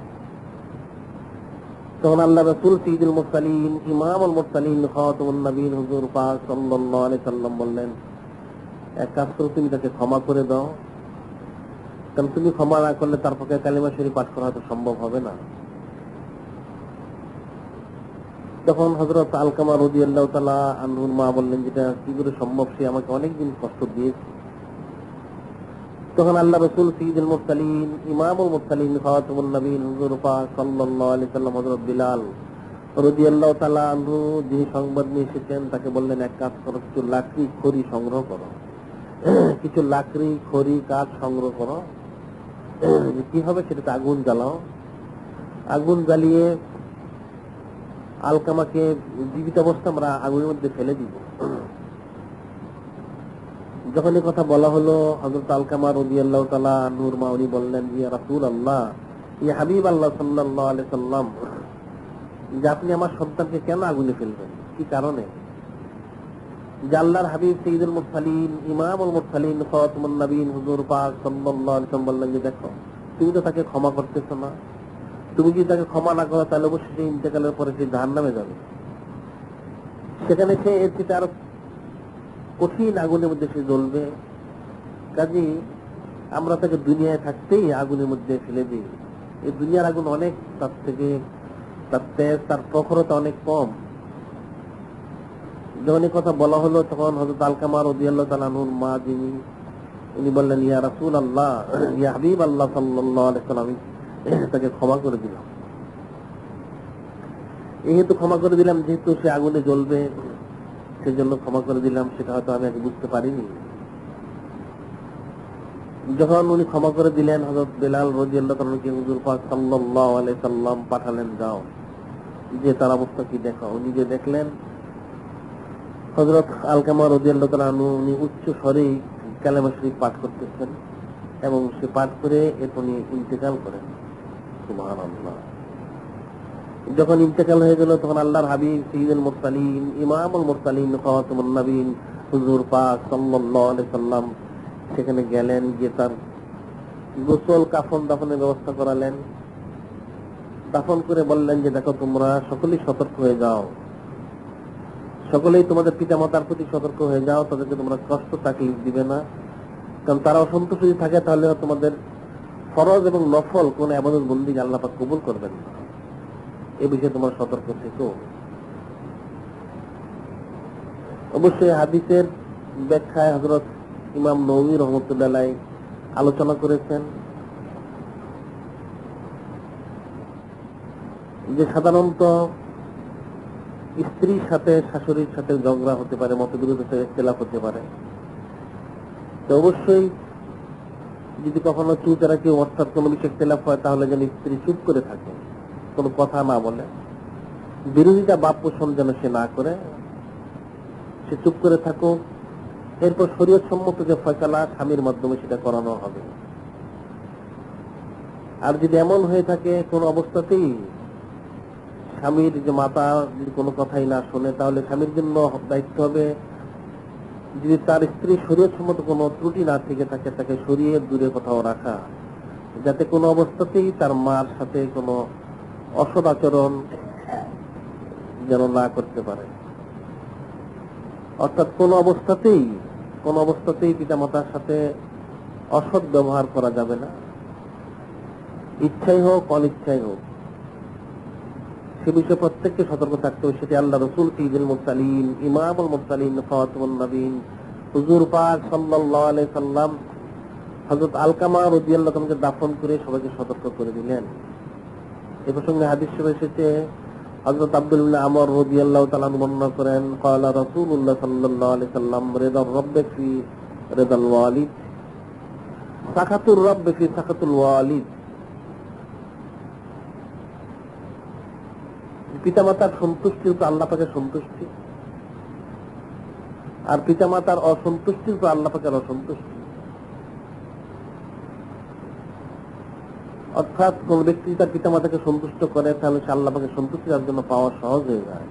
Speaker 1: তখন আল্লাহ রাসূল সাইয়্যিদুল মুরসালিন, ইমামুল মুরসালিন, খাতামুন নবীন হুজুর পাক সাল্লাল্লাহু আলাইহি সাল্লাম বললেন, এক কাজ করো, তুমি তাকে ক্ষমা করে দাও, কারণ তুমি ক্ষমা না করলে তার পক্ষে কালিমা শরীফ পাঠ করা হয়তো সম্ভব হবে না। তখন হযরত আলকামা রাদিয়াল্লাহু তাআলা আনহুর মা বললেন, যেটা কি করে সম্ভব? সে আমাকে অনেকদিন কষ্ট দিয়েছে। তখন আল্লাহ রাসূল সাইয়্যিদুল মুরসালিন, ইমামুল মুরসালিন, খাতামুন নবীন হুজুর পাক সাল্লাল্লাহু আলাইহি সাল্লাম হযরত বিলাল রাদিয়াল্লাহু তাআলা আনহু, যিনি সংবাদ নিয়ে এসেছেন, তাকে বললেন, এক কাজ করো, কিছু লাকড়ি খড়ি সংগ্রহ করো, কিছু লাকড়ি খড়ি কাঠ সংগ্রহ করো। কি হবে? সেটাতে আগুন জ্বালাও, আগুন জ্বালিয়ে আলকামাকে জীবিত অবস্থা আমরা আগুনের মধ্যে ফেলে দিব। যখন এই কথা বলা হলো, হযরত আলকামা রাদিয়াল্লাহু তাআলা আনহুর মা উনি বললেন, ইয়া রাসূলুল্লাহ, ইয়া হাবিব আল্লাহ সাল্লাল্লাহু আলাইহি সাল্লাম, যে আপনি আমার সন্তানকে কেন আগুনে ফেলবেন? কি কারণে? যে আল্লাহর হাবিব সাইয়্যিদুল মুরসালিন, ইমামুল মুরসালিন, খাতামুন নবীন হুজুর পাক সাল্লাল্লাহু আলাইহি সাল্লাম বললেন যে দেখো, তুমি তো তাকে ক্ষমা করতেছো না, তুমি যদি তাকে ক্ষমা না করো তাহলে অবশ্যই ইন্তেকালের পরে সে জাহান্নামে যাবে, সেখানে সে এর থেকে আরো কঠিন আগুনের মধ্যে সে জ্বলবে। কাজেই আমরা তাকে দুনিয়ায় থাকতেই আগুনের মধ্যে ফেলে দিই। এই দুনিয়ার আগুন অনেক, তার থেকে তার তেজ, তার প্রখরতা অনেক কম। যখন এই কথা বলা হলো, তখন হযরত আলকামা রাদিয়াল্লাহু তাআলা আনহুর মা, যিনি, উনি বললেন, ইয়া রাসূলুল্লাহ, ইয়া হাবিব আল্লাহ সাল্লাল্লাহু আলাইহি সাল্লাম, তাকে ক্ষমা করে দিলাম। যেহেতু ক্ষমা করে দিলাম, যেহেতু সে আগুনে জ্বলবে, সেজন্য ক্ষমা করে দিলাম, সেটা হয়তো আমি আগে বুঝতে পারিনি। যখন উনি ক্ষমা করে দিলেন, হযরত বিলাল রাদিয়াল্লাহু তাআলা কে হুজুর পাক সাল্লাল্লাহু আলাইহি সাল্লাম পাঠালেন, যাও যে তার অবস্থা কি দেখো। উনি যে দেখলেন, হযরত আলকামা রাদিয়াল্লাহু তাআলা আনহু উনি উচ্চ স্বরে কালেমা শরীফ পাঠ করতেছেন, এবং সে পাঠ করে এরপর উনি ইন্তেকাল করেন। সুবহানাল্লাহ। যখন ইন্তেকাল হয়ে গেল, তখন আল্লাহর হাবিব সাইয়্যিদুল মুরসালিন, ইমামুল মুরসালিন, খাতামুন নবীন হুজুর পাক সাল্লাল্লাহু আলাইহি সাল্লাম সেখানে গেলেন, গিয়ে তার গোসল, কাফন দাফনের ব্যবস্থা করালেন। দাফন করে বললেন যে দেখো, তোমরা সকলেই সতর্ক হয়ে যাও, সকলেই তোমাদের পিতামাতার প্রতি সতর্ক হয়ে যাও, তাদেরকে তোমরা কষ্ট তাকলিফ দিবে না, কারণ তারা অসন্তুষ্ট যদি থাকে তাহলে তোমাদের ফরজ এবং নফল কোন ইবাদত বন্দেগী আল্লাহ পাক কবুল করবেন না, এ বিষয়ে তোমরা সতর্ক থেকো। অবশ্যই হাদিসের ব্যাখ্যায় হযরত ইমাম নববী রাহমাতুল্লাহ আলাইহি আলোচনা করেছেন যে সাধারণত স্ত্রীর সাথে শাশুড়ির সাথে ঝগড়া হতে পারে, মতবিরোধ হতে, ইখতিলাফ হতে পারে। তো অবশ্যই যদি কখনো চুতারা কেউ, অর্থাৎ কোনো বিষয়ে ইখতিলাফ হয়, তাহলে যেন স্ত্রী চুপ করে থাকে, কোনো কথা না বলে, বিরোধিতা বাপ পোষণ যেন সে না করে, সে চুপ করে থাকুক। এরপর শরীয়ত সম্মত যে ফয়সালা, স্বামীর মাধ্যমে সেটা করানো হবে। আর যদি এমন হয়ে থাকে কোন অবস্থাতেই স্বামীর যে মাতা যদি কোনো কথাই না শোনে, তাহলে স্বামীর জন্য দায়িত্ব হবে, যদি তার স্ত্রী শরীয়ত সম্মত কোনো ত্রুটি না থেকে থাকে, তাকে সরিয়ে দূরে কোথাও রাখা, যাতে কোনো অবস্থাতেই তার মার সাথে কোনো অসৎ আচরণ যেন না করতে পারে। অর্থাৎ কোন অবস্থাতেই পিতামাতার সাথে অসৎ ব্যবহার করা যাবে না, ইচ্ছাই হোক অনিচ্ছাই হোক। সে বিষয়ে প্রত্যেককে সতর্ক থাকতে হবে। সেটি আল্লাহ রসুল সাইয়্যিদুল মুরসালিন, ইমামুল মুরসালিন, খাতামুন নবীন হুজুর পাক সাল্লাল্লাহু আলাইহি সাল্লাম হযরত আলকামা রাদিয়াল্লাহু তাআলাকে দাফন করে সবাইকে সতর্ক করে দিলেন। এ প্রসঙ্গে হাদিস শরীফে এসেছে, হযরত আব্দুল্লাহ ইবনে আমর রাদিয়াল্লাহু তাআলা বর্ণনা করেন, ক্বালা রাসূলুল্লাহ সাল্লাল্লাহু আলাইহি সাল্লাম রিদার রাব্বি ফি রিদাল ওয়ালিদ, সাখাতুর রাব্বি ফি সাখাতুল ওয়ালিদ। পিতামাতার সন্তুষ্টি তো আল্লাহ পাকের সন্তুষ্টি, আর পিতামাতার অসন্তুষ্টি তো আল্লাহ পাকের অসন্তুষ্টি। অর্থাৎ কোন ব্যক্তি তার পিতামাতাকে সন্তুষ্ট করে তাহলে সে আল্লাহ পাকের সন্তুষ্টি তার জন্য পাওয়া সহজ হয়ে যায়।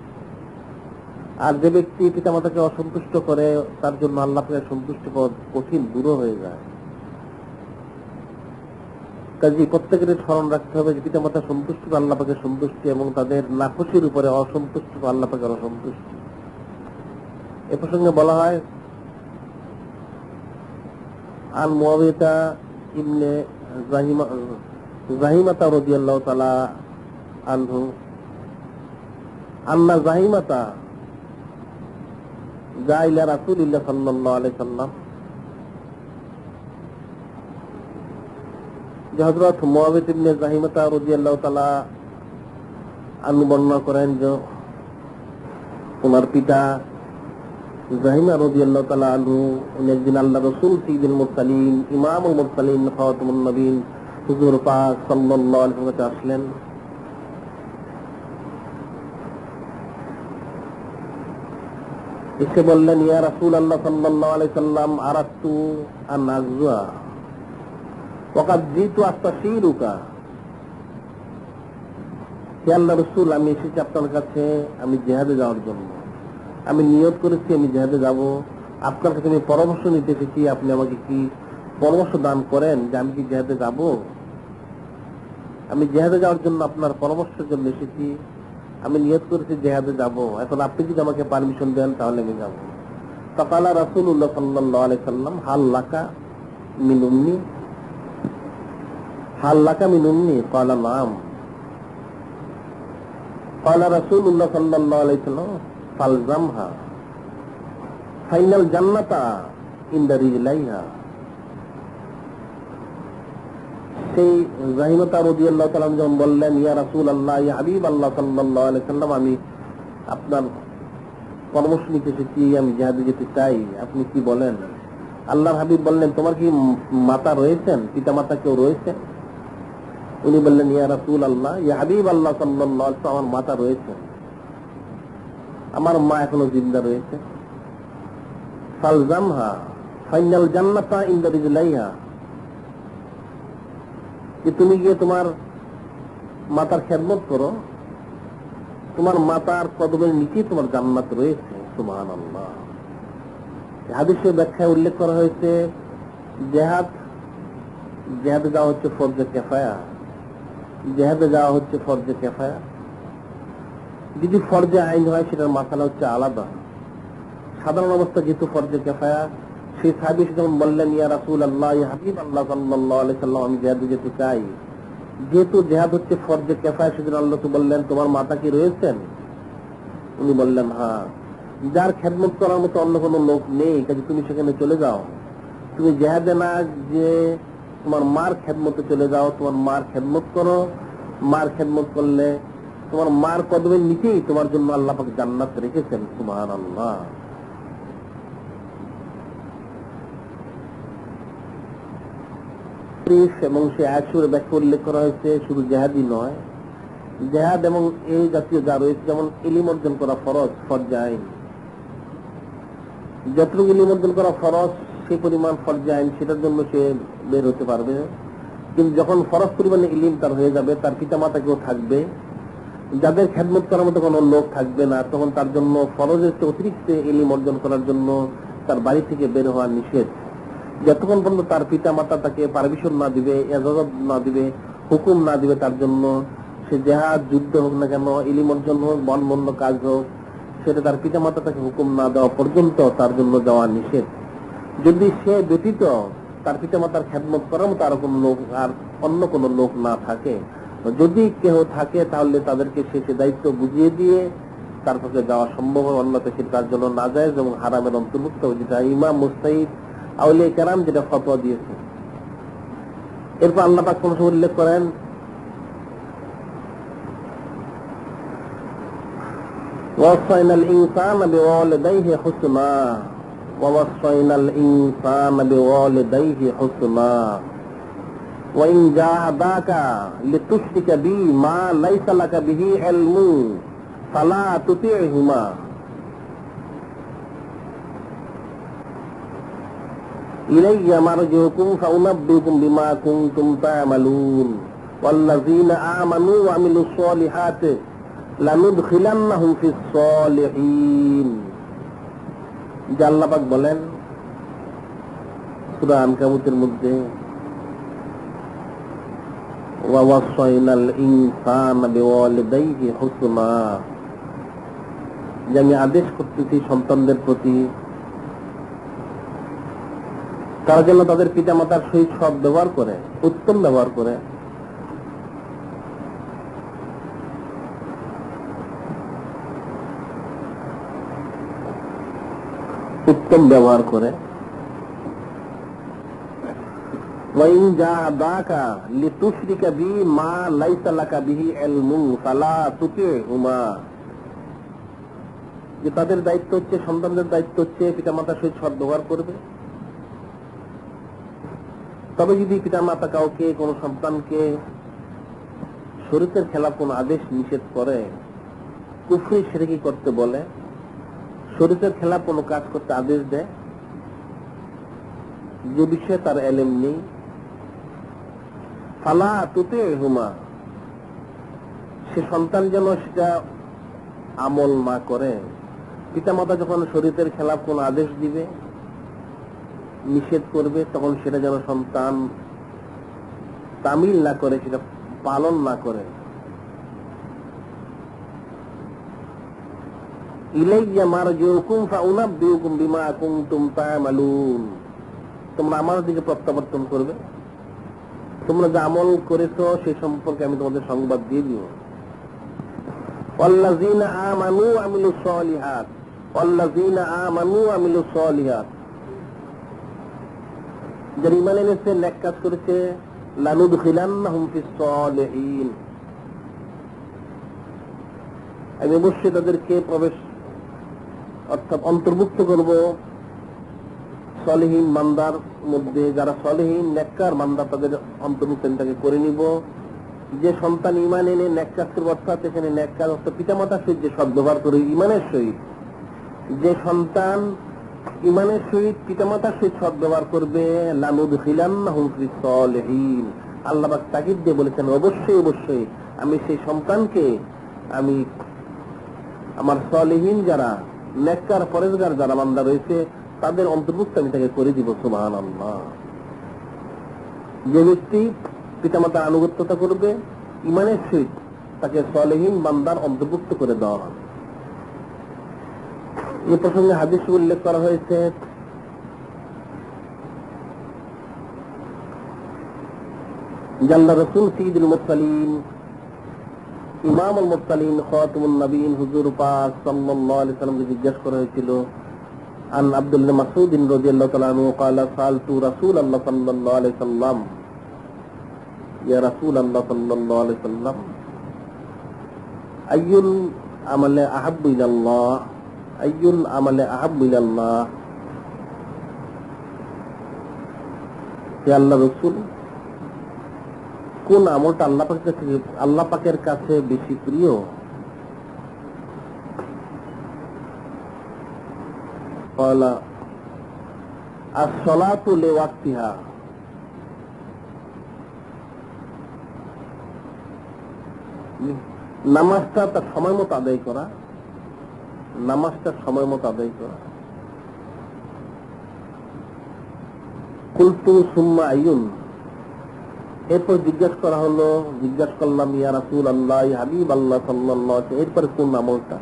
Speaker 1: আর যে ব্যক্তি পিতামাতাকে অসন্তুষ্ট করে তার জন্য আল্লাহ পাকের সন্তুষ্টি পাওয়া কঠিন, দূর হয়ে যায়। কাজে প্রত্যেকের স্মরণ রাখতে হবে যে পিতামাতার সন্তুষ্টি আল্লাহ পাকের সন্তুষ্টি এবং তাদের নাখুশির উপরে অসন্তুষ্টি আল্লাহ পাকের অসন্তুষ্টি। এ প্রসঙ্গে বলা হয়, আন মুআবিয়া ইবনে জাহিমাতা রাদিয়াল্লাহু তাআলা আনহু আন্না জাহিমাতা জা ইলা রাসূলিল্লাহ সাল্লাল্লাহু আলাইহি সাল্লাম, যে হযরত মুআবিয়া ইবনে জাহিমাতা রাদিয়াল্লাহু তাআলা আনহু বর্ণনা করেন যে ওনার পিতা জাহিমা রাদিয়াল্লাহু তাআলা আনহু উনি একদিন আল্লাহ রাসূল সাইয়্যিদুল মুরসালিন, ইমামুল মুরসালিন, খাতামুন নবীন হুজুর পাক সাল্লাল্লাহু আলাইহি ওয়াসাল্লাম আসলেন। এসে বললেন, ইয়া রাসূলুল্লাহ সাল্লাল্লাহু আলাইহি সাল্লাম, আরাদতু আন আযওয়া ওয়া ক্বাদ জিতু আস্তাশীরুকা। হে আল্লাহর রাসূল, আমি এসেছি আপনার কাছে আমি জিহাদে যাওয়ার জন্য। আমি নিয়ত করেছি আমি জিহাদে যাব, আপনার কাছে আমি পরামর্শ নিতে এসেছি। আপনি আমাকে কি পরামর্শ দান করেন যে আমি কি জিহাদে যাব? আমি জিহাদে যাওয়ার জন্য আপনার পরামর্শের জন্য এসেছি। আমি নিয়ত করেছি জিহাদে যাব, এখন আপনি যদি আমাকে পারমিশন দেন তাহলে আমি যাব। ফাকালা রাসূলুল্লাহ সাল্লাল্লাহু আলাইহি সাল্লাম, হাল লাকা মিন উম্মি, হাল লাকা মিন উম্মি? ক্বালা নাম। ক্বালা রাসূলুল্লাহ সাল্লাল্লাহু আলাইহি সাল্লাম, ফালজামহা ফাইনাল জান্নাতা ইনদা রিজলাইহা। সেই জাহিমাতা রাদিয়াল্লাহু তাআলা যখন বললেন, ইয়া রাসূলুল্লাহ, ইয়া হাবিবাল্লাহ সাল্লাল্লাহু আলাইহি সাল্লাম, আমি আপনার পরামর্শ নিতে এসেছি, আমি জিহাদে যেতে চাই, আপনি কি বলেন? আল্লাহর হাবিব বললেন, তোমার কি মাতা রয়েছেন, পিতা মাতা কেউ রয়েছে? উনি বললেন, ইয়া রাসূলুল্লাহ, ইয়া হাবিবাল্লাহ সাল্লাল্লাহু আলাইহি সাল্লাম, আমার মাতা রয়েছেন, আমার মা এখনো জিন্দা রয়েছে। ফালজামহা ফাইনাল জান্নাতা ইনদা রিজলাইহা, যে তুমি গিয়ে তোমার মাতার খেদমত করো, তোমার মাতার কদমের নিচে তোমার জান্নাত রয়েছে। সুবহানাল্লাহ। হাদিসের ব্যাখ্যায় উল্লেখ করা হয়েছে, জিহাদে যাওয়া হচ্ছে ফরজে কিফায়া, জিহাদে যাওয়া হচ্ছে ফরজে কিফায়া। যদি ফরজে আইন হয় সেটার মাসালা হচ্ছে আলাদা। সাধারণ অবস্থা যেহেতু ফরজে কিফায়া, সেই সাহাবী যখন বললেন, ইয়া রাসূলুল্লাহ, ইয়া হাবিবাল্লাহ সাল্লাল্লাহু আলাইহি সাল্লাম, আমি জিহাদে যেতে চাই, যেহেতু জিহাদ হচ্ছে ফরজে কিফায়া, সেজন্য আল্লাহ তো বললেন, তোমার মাতা কি রয়েছেন? উনি বললেন, হ্যাঁ। যার খেদমত করার মতো অন্য কোনো লোক নেই, কাজে তুমি সেখানে চলে যাও। তুমি জিহাদে না যে তোমার মার খেদমতে চলে যাও, তোমার মার খেদমত করো। মার খেদমত করলে তোমার মার কদমের নিচেই তোমার জন্য আল্লাহ পাক জান্নাত রেখেছেন। সুবহানাল্লাহ। এবং সে আয়াতের ব্যাখ্যা উল্লেখ করা হয়েছে, শুধু জিহাদই নয়, জিহাদ এবং এই জাতীয় যা রয়েছে, যেমন ইলম অর্জন করা ফরজ, ফরজে আইন, যতটুকু ইলম অর্জন করা ফরজ সেই পরিমাণ ফরজে আইন সেটার জন্য সে বের হতে পারবে। কিন্তু যখন ফরজ পরিমাণে ইলম তার হয়ে যাবে, তার পিতা মাতা কেউ থাকবে, যাদের খেদমত করার মতো কোনো লোক থাকবে না, তখন তার জন্য ফরজের অতিরিক্ত ইলম অর্জন করার জন্য তার বাড়ি থেকে বের হওয়া নিষেধ। যতক্ষণ পর্যন্ত তার পিতা মাতা তাকে পারমিশন না দিবে, ইজাজত না দিবে, হুকুম না দিবে তার জন্য, সে সে জেহাদ যুদ্ধ হোক না কেন, ইলম অর্জন হোক, বনবন্য কাজ হোক, সেটা তার পিতামাতা তাকে হুকুম না দেওয়া পর্যন্ত তার জন্য যাওয়া নিষেধ। যদি সে ব্যতীত তার পিতামাতার খেদমত করার মতো আর কোনো লোক, আর অন্য কোনো লোক না থাকে, যদি কেউ থাকে তাহলে তাদেরকে সে দায়িত্ব বুঝিয়ে দিয়ে তার পক্ষে যাওয়া সম্ভব হয়, অন্যথা সে তার জন্য নাজায়েজ এবং হারামের অন্তর্ভুক্ত, যেটা ইমাম মুজতাহিদ আউলিয়া কেরাম যেটা ফতোয়া দিয়েছে। এরপর আল্লাহ পাক কোন সময় উল্লেখ করেন, ওয়াসাইনাল ইনসানা বিওয়ালিদাইহি হুসনা ওয়াসাইনাল ইনসানা বিওয়ালিদাইহি হুসনা ওয়া ইন জাহাদাকা লিতুশরিকা বি মা লাইসা লাকা বিহি ইলমু ফালা তুতি'হুমা ইলাইয়া মারজিউকুম ফাউনাব্বিউকুম বিমা কুনতুম তা'মালুন ওয়াল্লাযীনা আমানু ওয়া আমিলুস সলিহাতি লানুদখিলান্নাহুম ফিস সলিহিন। আল্লাহ পাক বলেন সূরা আনকাবুতের মধ্যে, ওয়া ওয়াসাইনাল ইনসানা বিওয়ালিদাইহি হুসনা, যে আমি আদেশ করতেছি সন্তানদের প্রতি তারা যেন তাদের পিতামাতার সহিত সৎ ব্যবহার করে, উত্তম ব্যবহার করে। উত্তম ব্যবহার করে। ওয়াইন জাহাদাকা লিতুশরিকা বি মা লাইসা লাকা বিহি ইলমু ফালা তুতি'হুমা, যে তাদের দায়িত্ব হচ্ছে, সন্তানদের দায়িত্ব হচ্ছে পিতামাতার সহিত সৎ ব্যবহার করবে। তবে যদি পিতামাতা কাউকে, কোন সন্তানকে শরীয়তের খেলাফ কোন আদেশ নিষেধ করে, কুফরি শিরকি করতে বলে, শরীয়তের খেলাফ কোন কাজ করতে আদেশ দেয়, যে বিষয়ে তার ইলম নেই, ফালা তুতি'হুমা, সে সন্তান যেন সেটা আমল না করে। পিতামাতা যখন শরীয়তের খেলাফ কোন আদেশ দিবে, নিষেধ করবে, তখন সেটা যেন সন্তান তামিল না করে, সেটা পালন না করে। ইলাইয়া মারজিউকুম ফাউনাব্বিউকুম বিমা কুনতুম তা'মালুন, তোমরা আমার দিকে প্রত্যাবর্তন করবে, তোমরা যে আমল করেছো সেই সম্পর্কে আমি তোমাদের সংবাদ দিয়ে দিব। ওয়াল্লাযীনা আমানু ওয়া আমিলুস সলিহাত, ওয়াল্লাযীনা আমানু ওয়া আমিলুস সলিহাত, যারা ঈমান এনেছে, নেক কাজ করেছে, লানুদখিলান্নাহুম ফিস সলিহিন, আমি অবশ্যই তাদেরকে প্রবেশ অর্থাৎ অন্তর্ভুক্ত করব সলিহীন বান্দার মধ্যে। যারা সলিহীন নেককার বান্দা, তাদের অন্তর্ভুক্ত তাকে করে নিব। যে সন্তান ঈমান এনে নেক কাজ করবে, অর্থাৎ এখানে নেক কাজ অর্থাৎ পিতামাতার সহিত যে সদ্ব্যবহার করে ঈমানের সহিত, যে সন্তান ঈমানের সহিত পিতামাতার সহিত সদ্ব্যবহার করবে, লানুদখিলান্নাহুম ফিস সলিহিন, আল্লাহ পাক তাকিদ দিয়ে বলেছেন অবশ্যই অবশ্যই আমি সেই সন্তানকে, আমি আমার সলিহীন যারা নেককার পরেজগার যারা বান্দা রয়েছে তাদের অন্তর্ভুক্ত আমি তাকে করে দিব। সুবহানাল্লাহ। যে ব্যক্তি পিতামাতার আনুগত্যতা করবে ঈমানের সহিত, তাকে সলিহীন বান্দার অন্তর্ভুক্ত করে দেওয়া হবে। এই প্রসঙ্গে হাদিস উল্লেখ করা হয়েছে, আল্লাহর রাসূল সাইয়্যিদুল মুরসালিন, ইমামুল মুরসালিন, খাতামুন নবীন হুজুর পাক সাল্লাল্লাহু আলাইহি ওয়াসাল্লামকে জিজ্ঞাসা করা হয়েছিল, আন আব্দুল্লাহ মাসউদ রাদিয়াল্লাহু তাআলা আনহু قال سألت رسول الله صلى الله عليه وسلم يا رسول الله صلى الله عليه وسلم أي العمل أحب إلى الله أي العمل أحب إلى الله, হে আল্লাহর রাসূল, কোন আমলটা আল্লাহ পাকের কাছে বেশি প্রিয়? قال الصلاة لوقتها, নামাজটা তার সময় মতো আদায় করা, নামাজটা সময় মতো আদায় করা। কুলতু সুম্মা আইয়ুন, এরপর জিজ্ঞাসা করলাম ইয়া রাসূলুল্লাহ, ইয়া হাবিবাল্লাহ সাল্লাল্লাহু আলাইহি, এরপর কোন আমলটা?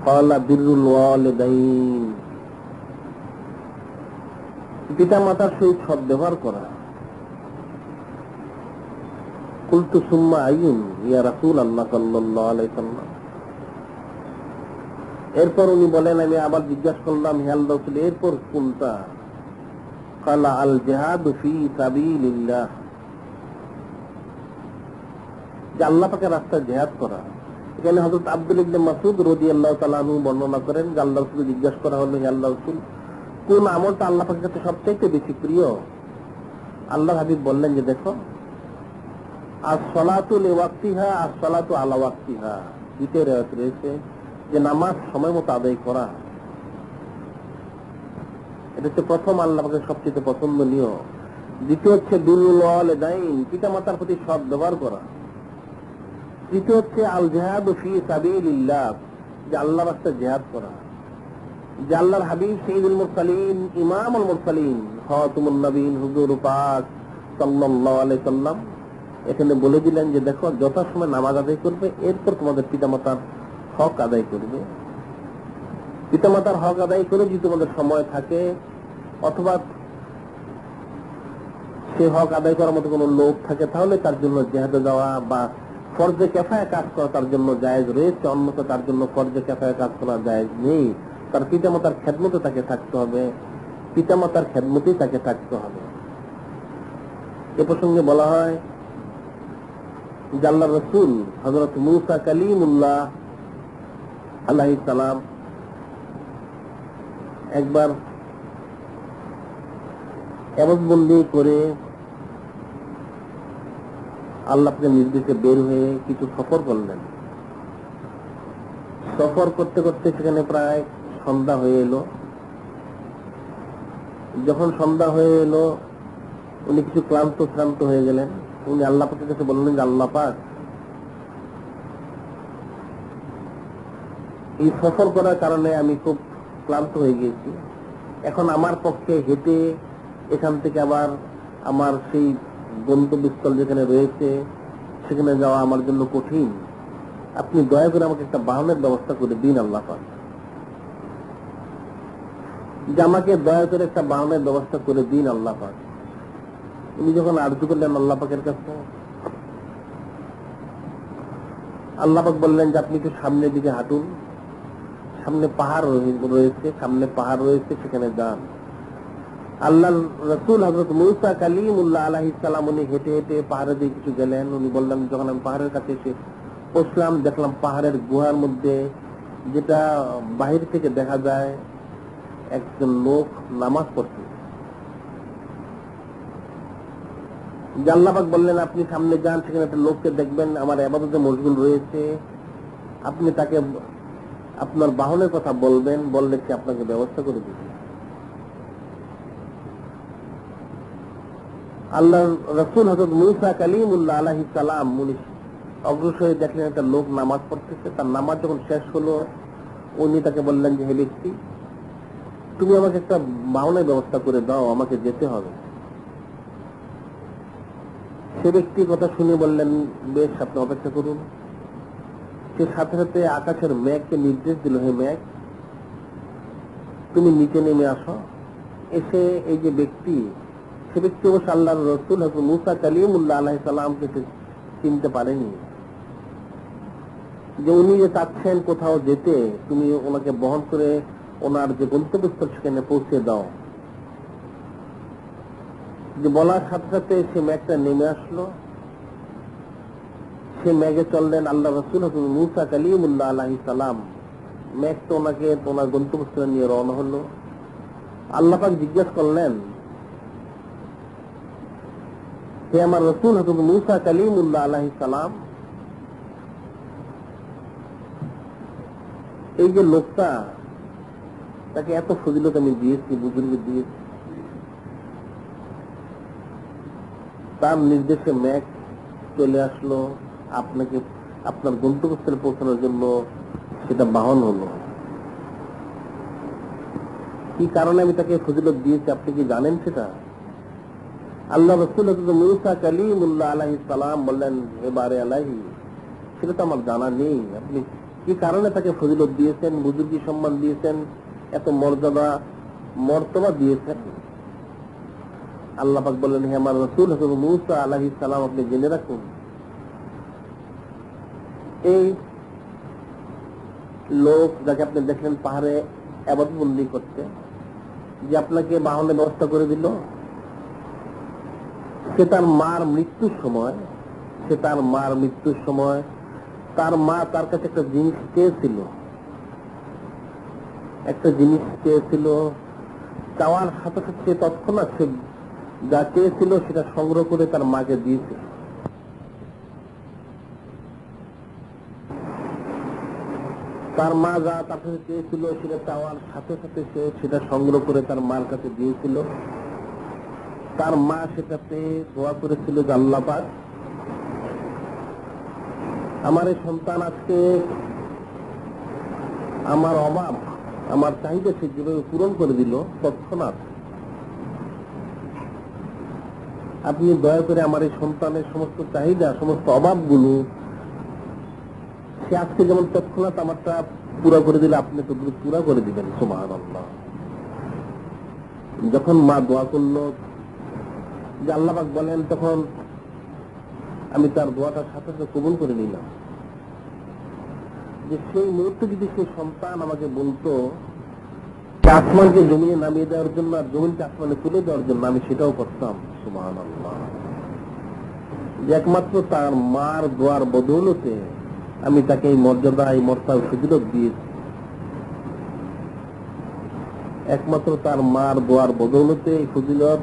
Speaker 1: ক্বালা বিররুল ওয়ালিদাইন, পিতা মাতার সহিত সদ্ব্যবহার করা। কুলতু সুম্মা আইয়ুন ইয়া রাসূলুল্লাহ সাল্লাল্লাহু আলাইহি ওয়াসাল্লাম। এরপর উনি বলেন, আমি আবার জিজ্ঞাসা করলাম, হে আল্লাহর রাসূল, এরপর কোনটা? ক্বালা আল জিহাদু ফি সাবিলিল্লাহ, যে আল্লাহ পাকের রাস্তায় জিহাদ করা। এখানে হযরত আব্দুল্লাহ ইবনে মাসউদ রাদিয়াল্লাহু তাআলা আনহু বর্ণনা করেন যে আল্লাহর রাসূল জিজ্ঞাসা করা হলো, হে আল্লাহর রাসূল, কোন আমলটা আল্লাহ পাকের কাছে সবচেয়ে বেশি প্রিয়? আল্লাহর হাবিব বললেন যে দেখো, as-salatu li waqtiha as-salatu ala waqtiha, দ্বিতীয় রাত রয়েছে যে নামাজ সময় মতো আদায় করা। এটা হচ্ছে প্রথম আল্লাহ পাকের সবচেয়ে পছন্দনীয়। দ্বিতীয় হচ্ছে বিররুল ওয়ালিদাইন, পিতা মাতার প্রতি সৎ ব্যবহার করা। তৃতীয় হচ্ছে আল জিহাদু ফি সাবিলিল্লাহ, যে আল্লাহর রাস্তায় জিহাদ করা। যে আল্লাহর হাবিব সাইয়্যিদুল মুরসালিন, ইমামুল মুরসালিন, খাতামুন নবীন হুজুর পাক সাল্লাল্লাহু আলাইহি সাল্লাম এখানে বলে দিলেন যে দেখো, যথাসময় নামাজ আদায় করবে, এরপর তোমাদের পিতামাতার হক আদায় করবে। পিতামাতার হক আদায় করে যদি তোমাদের সময় থাকে, অথবা সে হক আদায় করার মতো কোনো লোক থাকে, তাহলে তার জন্য জিহাদে যাওয়া বা ফরজে কিফায়া কাজ করা তার জন্য জায়েজ রয়েছে। অন্যথা তার জন্য ফরজে কিফায়া কাজ করা জায়েজ নেই। তার পিতামাতার খেদমতে তাকে থাকতে হবে, পিতামাতার খেদমতেই তাকে থাকতে হবে। এ প্রসঙ্গে বলা হয় যে আল্লাহর রাসূল হযরত মূসা কালিমুল্লাহ আলাইহিস সালাম একবার এবাদতবন্দি করে আল্লাহর নির্দেশে বের হয়ে কিছু সফর করলেন। সফর করতে করতে সেখানে প্রায় সন্ধ্যা হয়ে এলো। যখন সন্ধ্যা হয়ে এলো, উনি কিছু ক্লান্ত হয়ে গেলেন। উনি আল্লাহ পাকের কাছে বললেন যে আল্লাহ পাক, এই সফর করার কারণে আমি খুব ক্লান্ত হয়ে গিয়েছি। এখন আমার পক্ষে হেঁটে এখান থেকে আবার আমার সেই গন্তব্যস্থল যেখানে রয়েছে সেখানে যাওয়া আমার জন্য কঠিন। আপনি দয়া করে আমাকে একটা বাহনের ব্যবস্থা করে দিন আল্লাহ পাক, যে আমাকে দয়া করে একটা বাহনের ব্যবস্থা করে দিন আল্লাহ পাক। উনি যখন আরজু করলেন আল্লাহ পাকের কাছে, আল্লাহ পাক বললেন যে আপনি একটু সামনের দিকে হাঁটুন, সামনে পাহাড় রয়েছে, সেখানে যান। আল্লাহ রাসূল হযরত মূসা কালিমুল্লাহ আলাইহিস সালাম উনি হেঁটে হেঁটে পাহাড়ের দিকে কিছু গেলেন। উনি বললেন, যখন আমি পাহাড়ের কাছে এসে বসলাম, দেখলাম পাহাড়ের গুহার মধ্যে, যেটা বাহির থেকে দেখা যায়, একজন লোক নামাজ পড়ছে। আল্লাহ পাক বললেন, আপনি সামনে যান, সেখানে একটা লোককে দেখবেন আমার ইবাদতে মশগুল রয়েছে, আপনি তাকে আপনার বাহনের কথা বলবেন, বললে সে আপনাকে ব্যবস্থা করে দিবে। আল্লাহ রাসূল হযরত মূসা কালিমুল্লাহ আলাইহিস সালাম উনি অগ্রসর হয়ে দেখলেন একটা লোক নামাজ পড়তেছে। তার নামাজ যখন শেষ হলো, উনি তাকে বললেন যে হে ব্যক্তি, তুমি আমাকে একটা বাহনের ব্যবস্থা করে দাও, আমাকে যেতে হবে। সে ব্যক্তি কথা শুনে বললেন, বেশ, আপনি অপেক্ষা করুন। সে সাথে সাথে আকাশের মেঘকে নির্দেশ দিল, হে মেঘ, তুমি নিচে নেমে আসো। এসে এই যে ব্যক্তি, সে ব্যক্তি অবশ্য আল্লাহর রাসূল হযরত মূসা কালিমুল্লাহ আলাইহিস সালামকে চিনতে পারেনি, যে উনি যে চাচ্ছেন কোথাও যেতে, তুমি ওনাকে বহন করে ওনার যে গন্তব্যস্থল সেখানে পৌঁছে দাও। যে বলার সাথে সাথে সে মেঘটা নেমে আসলো। সে মেঘে চললেন আল্লাহ রাসূল হযরত মূসা কালিমুল্লাহ আলাইহিস সালাম। মেঘ তো ওনাকে ওনার গন্তব্যস্থলে নিয়ে রওনা হলো। আল্লাহ পাক জিজ্ঞাসা করলেন, হে আমার রাসূল হযরত মূসা কালিমুল্লাহ আলাইহিস সালাম, এই যে লোকটা, তাকে এত ফজিলত আমি দিয়েছি, বুজুর্গ দিয়েছি, তার নির্দেশে মেঘ চলে আসলো, আপনাকে আপনার গন্তব্যস্থলে পৌঁছানোর জন্য সেটা বাহন হলো। কি কারণে আমি তাকে ফজিলত দিয়েছি আপনি কি জানেন সেটা? আল্লাহ রাসূল হযরত মূসা কালিমুল্লাহ আলাইহিস সালাম বললেন, এবারে আলাইহি, সেটা তো আমার জানা নেই, আপনি কি কারণে তাকে ফজিলত দিয়েছেন, বুজুর্গি সম্মান দিয়েছেন, এত মর্যাদা মর্তবা দিয়েছেন। আল্লাহ পাক বললেন, হে আমার রাসূল হযরত মূসা আলাইহিস সালাম, আপনি জেনে রাখুন, এই লোক যাকে আপনি দেখলেন পাহাড়ে ইবাদতবন্দি করতে, যে আপনাকে বাহনের ব্যবস্থা করে দিল, সে তার মার মৃত্যুর সময় তার মা তার কাছে একটা জিনিস চেয়েছিল, চাওয়ার সাথে সাথে তৎক্ষণাৎ সে যা চেয়েছিল সেটা সংগ্রহ করে তার মাকে দিয়েছে। তার মা যা তার কাছে চেয়েছিল সেটা চাওয়ার সাথে সাথে সে সেটা সংগ্রহ করে তার মার কাছে দিয়েছিল। তার মা সেটাতে দোয়া করেছিল যে আল্লাহ পাক, আমার এই সন্তান আজকে আমার অভাব, আমার চাহিদা সে যেভাবে পূরণ করে দিল তৎক্ষণাৎ, আপনি দয়া করে আমার এই সন্তানের সমস্ত চাহিদা, সমস্ত অভাবগুলো সে আজকে যেমন তৎক্ষণাৎ আমারটা পুরা করে দিলে, আপনি তো পুরা করে দিবেন। সুবহানাল্লাহ। যখন মা দোয়া করলো যে আল্লাহ পাক বলেন, তখন আমি তার দোয়াটার সাথে সাথে কবুল করে নিলাম। যে সেই মুহূর্তে যদি সেই সন্তান আমাকে বলতো আসমানকে জমিনে নামিয়ে দেওয়ার জন্য আর জমিনকে আসমানে তুলে দেওয়ার জন্য, আমি সেটাও করতাম। সুবহানাল্লাহ। যে একমাত্র তার মার দোয়ার বদৌলতে আমি তাকে এই মর্যাদা, এই মর্যাদা ফজিলত দিয়েছি। একমাত্র তার মার দোয়ার বদৌলতে এই ফজিলত,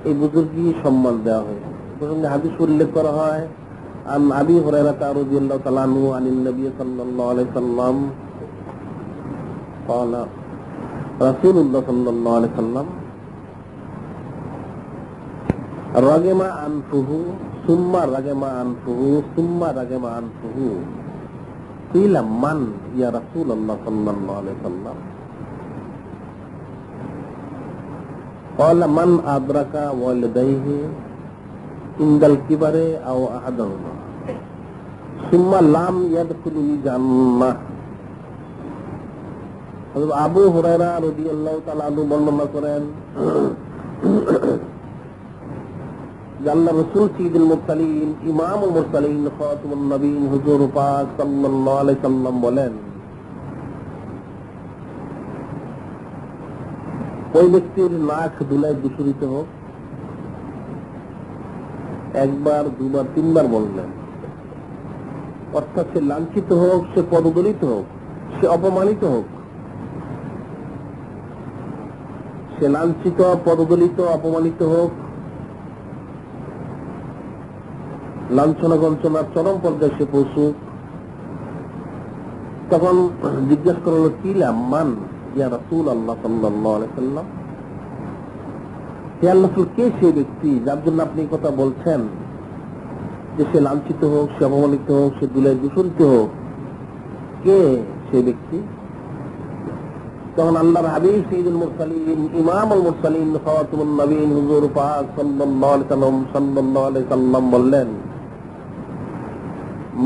Speaker 1: এই বুজুর্গি সম্মান দেওয়া হয়। হাদিস উল্লেখ করা হয়, عن أبي هريرة رضي الله تعالى عنه عن النبي صلى الله عليه وسلم قال رسول الله صلى الله عليه وسلم رغم أنفه ثم رغم أنفه ثم رغم أنفه قيل من يا رسول الله صلى الله عليه وسلم قال من أدرك والديه عند الكبر أو أحدهما ثم لم يدخل الجنة। আবু হুরায়রা রাদিয়াল্লাহু তাআলা আনহু বর্ণনা করেন, আল্লাহর রাসূল সাইয়্যিদুল মুরসালিন, ইমামুল মুরসালিন, খাতামুন নবীন হুজুর পাক সাল্লাল্লাহু আলাইহি সাল্লাম বলেন, ওই ব্যক্তির নাক ধুলায় দূষিত হোক, একবার, দুবার, তিনবার বললেন, অর্থাৎ সে লাঞ্ছিত হোক, সে পদদলিত হোক, সে অপমানিত হোক, সে লাঞ্ছিত, পদদলিত, অপমানিত হোক, লাঞ্ছনা গঞ্চনার চরম পর্যায়ে সে পৌঁছুক, তখন জিজ্ঞাসা করল, কি মান ইয়া রাসূলুল্লাহ সাল্লাল্লাহু আলাইহি ওয়াসাল্লাম, হে আল্লাহর রাসূল, কে সেই ব্যক্তি যার জন্য আপনি এই কথা বলছেন, যে সে লাঞ্ছিত হোক, সে অপমানিত হোক, সে দুলায় দূষিত হোক, কে সেই ব্যক্তি? তখন আল্লাহর হাবিব সাইয়্যিদুল মুরসালিন, ইমামুল মুরসালিন, খাতামুন নবীন হুজুর পাক সাল্লাল্লাহু আলাইহি সাল্লাম বললেন,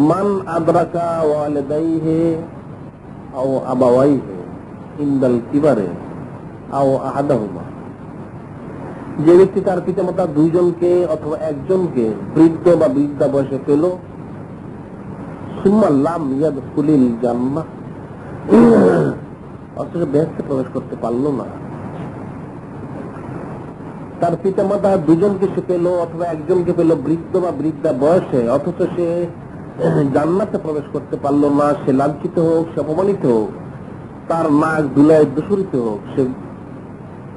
Speaker 1: মান আদরাকা ওয়ালিদাইহি আও আবাওয়াইহি ইনদাল কিবারে আও আহাদাহুমা, যে ব্যক্তি তার পিতামাতা দুইজনকে অথবা একজনকে বৃদ্ধ বা বৃদ্ধা বয়সে পেল, সুম্মা লাম ইয়াদখুলিল জান্নাহ, অথচ বেহেশতে প্রবেশ করতে পারল না। তার পিতামাতা দুজনকে সে পেল অথবা একজনকে পেল বৃদ্ধ বা বৃদ্ধা বয়সে, অথচ সে জান্নাতে প্রবেশ করতে পারল না। সে লাঞ্ছিত হোক, সে অপমানিত হোক, তার নাক ধুলায় দূষিত হোক, সে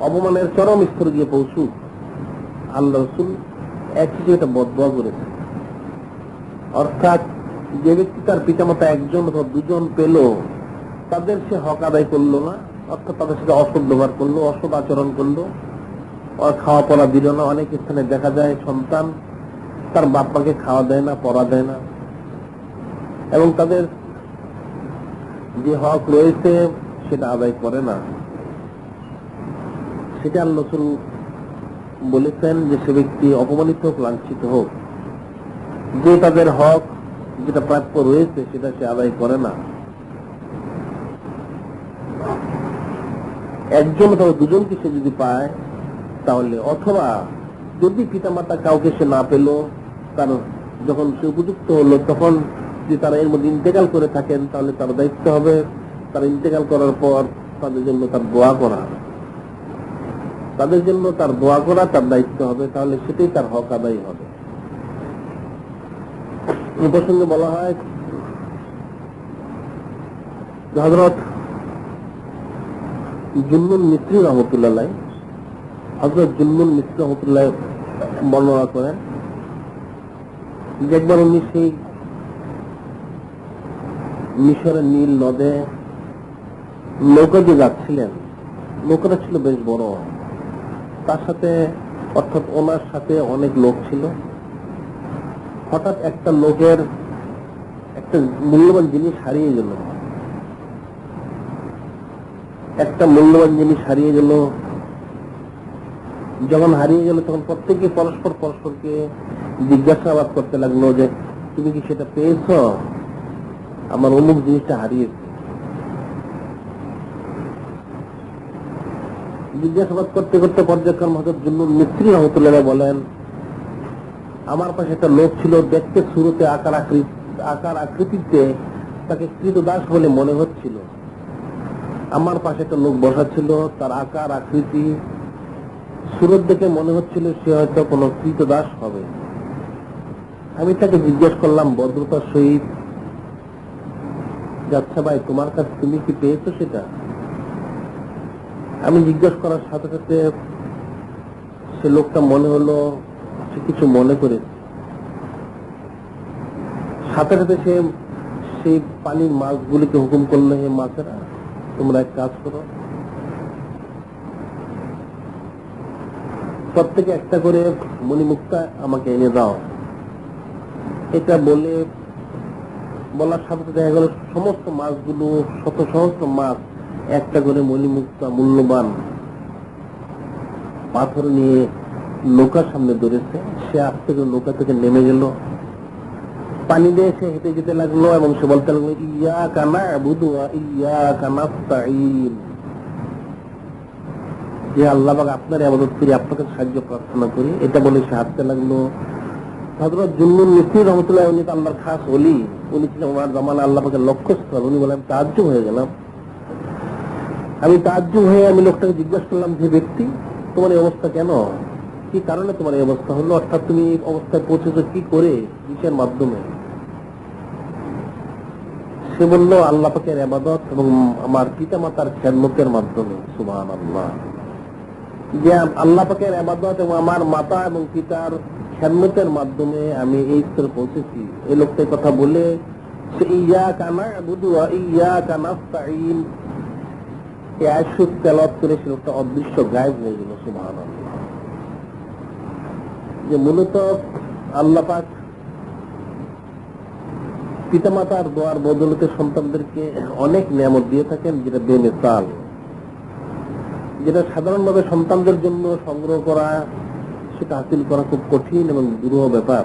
Speaker 1: অপমানের চরম স্তরে গিয়ে পৌঁছুক। আল্লাহ রাসূল একই একটা বদদোয়া করেছে, অর্থাৎ যে ব্যক্তি তার পিতামাতা একজন অথবা দুজন পেল, তাদের সে হক আদায় করলো না, অর্থাৎ তাদের সাথে অসৎ ব্যবহার করলো, অসৎ আচরণ করলো, খাওয়া পড়া দিল না। অনেক স্থানে দেখা যায় সন্তান তার বাপ্পাকে খাওয়া দেয় না, পড়া দেয় না, এবং তাদের যে হক রয়েছে সেটা আদায় করে না। সেটা আল্লাহ রাসূল বলেছেন যে সে ব্যক্তি অপমানিত হোক, লাঞ্ছিত হোক, যে তাদের হক যেটা প্রাপ্য রয়েছে সেটা সে আদায় করে না, একজন অথবা দুজনকে সে যদি পায় তাহলে, অথবা যদি পিতামাতা কাউকে সে না পেল, তার যখন সে উপযুক্ত হলো তখন যদি তারা এর মধ্যে ইন্তেকাল করে থাকেন তাহলে তার দায়িত্ব হবে তারা ইন্তেকাল করার পর তাদের জন্য তার দোয়া করা, তাদের জন্য তার দোয়া করা তার দায়িত্ব হবে, তাহলে সেটাই তার হক আদায় হবে। এই প্রসঙ্গে বলা হয় হযরত জুন্নুন মিসরি রহমতুল্লাহ, হযরত জুন্নুন মিসরি রহমতুল্লাহ বর্ণনা করেন যে একবার উনি সেই মিশরের নীল নদে নৌকা দিয়ে যাচ্ছিলেন, নৌকাটা ছিল বেশ বড়, তার সাথে অর্থাৎ ওনার সাথে অনেক লোক ছিল। হঠাৎ একটা লোকের একটা মূল্যবান জিনিস হারিয়ে গেল, একটা মূল্যবান জিনিস হারিয়ে গেল। যখন হারিয়ে গেল তখন প্রত্যেকে পরস্পরকে জিজ্ঞাসাবাদ করতে লাগলো যে তুমি কি সেটা পেয়েছ, আমার অমুক জিনিসটা হারিয়েছে। জিজ্ঞাসাবাদ করতে করতে পর্যায়ক্রমে হযরত জুন্নুন মিসরি রহমতুল্লাহ বলেন, আমার পাশে একটা লোক ছিল, দেখতে শুরুতে আকার আকৃতিতে তাকে কৃতদাস বলে মনে হচ্ছিল। আমার পাশে একটা লোক বসা ছিল, তার আকার আকৃতি সুরত দেখে মনে হচ্ছিল সে হয়তো কোনো কৃতদাস হবে। আমি তাকে জিজ্ঞেস করলাম ভদ্রতার সহিত, আচ্ছা ভাই, তোমার কাছে তুমি কি পেয়েছো সেটা? আমি জিজ্ঞেস করার সাথে সাথে সে লোকটা মনে হলো সে কিছু মনে করেছে। সাথে সাথে সে সেই পানির মাছগুলিকে হুকুম করলো, হে মাছেরা, তোমরা এক কাজ করো, প্রত্যেকে একটা করে মণিমুক্তা আমাকে এনে দাও। এটা বলার সাথে দেখা গেল সমস্ত মাছগুলো, শত সহস্র মাছ একটা করে মণিমুক্তা মূল্যবান পাথর নিয়ে নৌকার সামনে ধরেছে। সে আস্তে করে নৌকা থেকে নেমে গেল, পানি দিয়ে সে হেঁটে যেতে লাগলো এবং সে বলতে লাগলো, ইয়্যাকা না'বুদু ওয়া ইয়্যাকা নাস্তাঈন, যে আল্লাহ পাক আপনার ইবাদত করি, আপনাকে সাহায্য প্রার্থনা করি। এটা বলে সে হাঁটতে লাগলো। হযরত জুন্নুন মিসরি রহমতুল্লাহ, উনি তো আল্লাহর খাস ওলি, উনি ছিলেন ওনার জামানা আল্লাহ পাকের লক্ষ্যস্থল। উনি বলেন, তাজ্জুব হয়ে গেলাম। আমি তাজ্জুব হয়ে আমি লোকটাকে জিজ্ঞাসা করলাম, যে ব্যক্তি, তোমার এই অবস্থা কেন, কি কারণে তোমার এই অবস্থা হলো, অর্থাৎ তুমি এই অবস্থায় পৌঁছেছো কি করে, কিসের মাধ্যমে? সে বলল, আল্লাহ পাকের ইবাদত এবং আমার পিতা মাতার খেদমতের মাধ্যমে। সুবহানাল্লাহ, যে আল্লাহ পাকের ইবাদত এবং আমার মাতা এবং পিতার খেদমতের মাধ্যমে আমি এই স্তরে পৌঁছেছি। এই লোকটার কথা বলে সে ইয়্যাকা না'বুদু ওয়া ইয়্যাকা নাস্তাঈন এই আয়াত তেলাওয়াত করে সে লোকটা অদৃশ্য গায়েব হয়ে গেল। সুবহানাল্লাহ, যে মূলত আল্লাহ পাক পিতামাতার দোয়ার বদৌলতে সন্তানদেরকে অনেক নিয়ামত দিয়ে থাকেন, যেটা বেমিসাল, যেটা সাধারণভাবে সন্তানদের জন্য সংগ্রহ করা, সেটা হাসিল করা খুব কঠিন এবং দুরূহ ব্যাপার।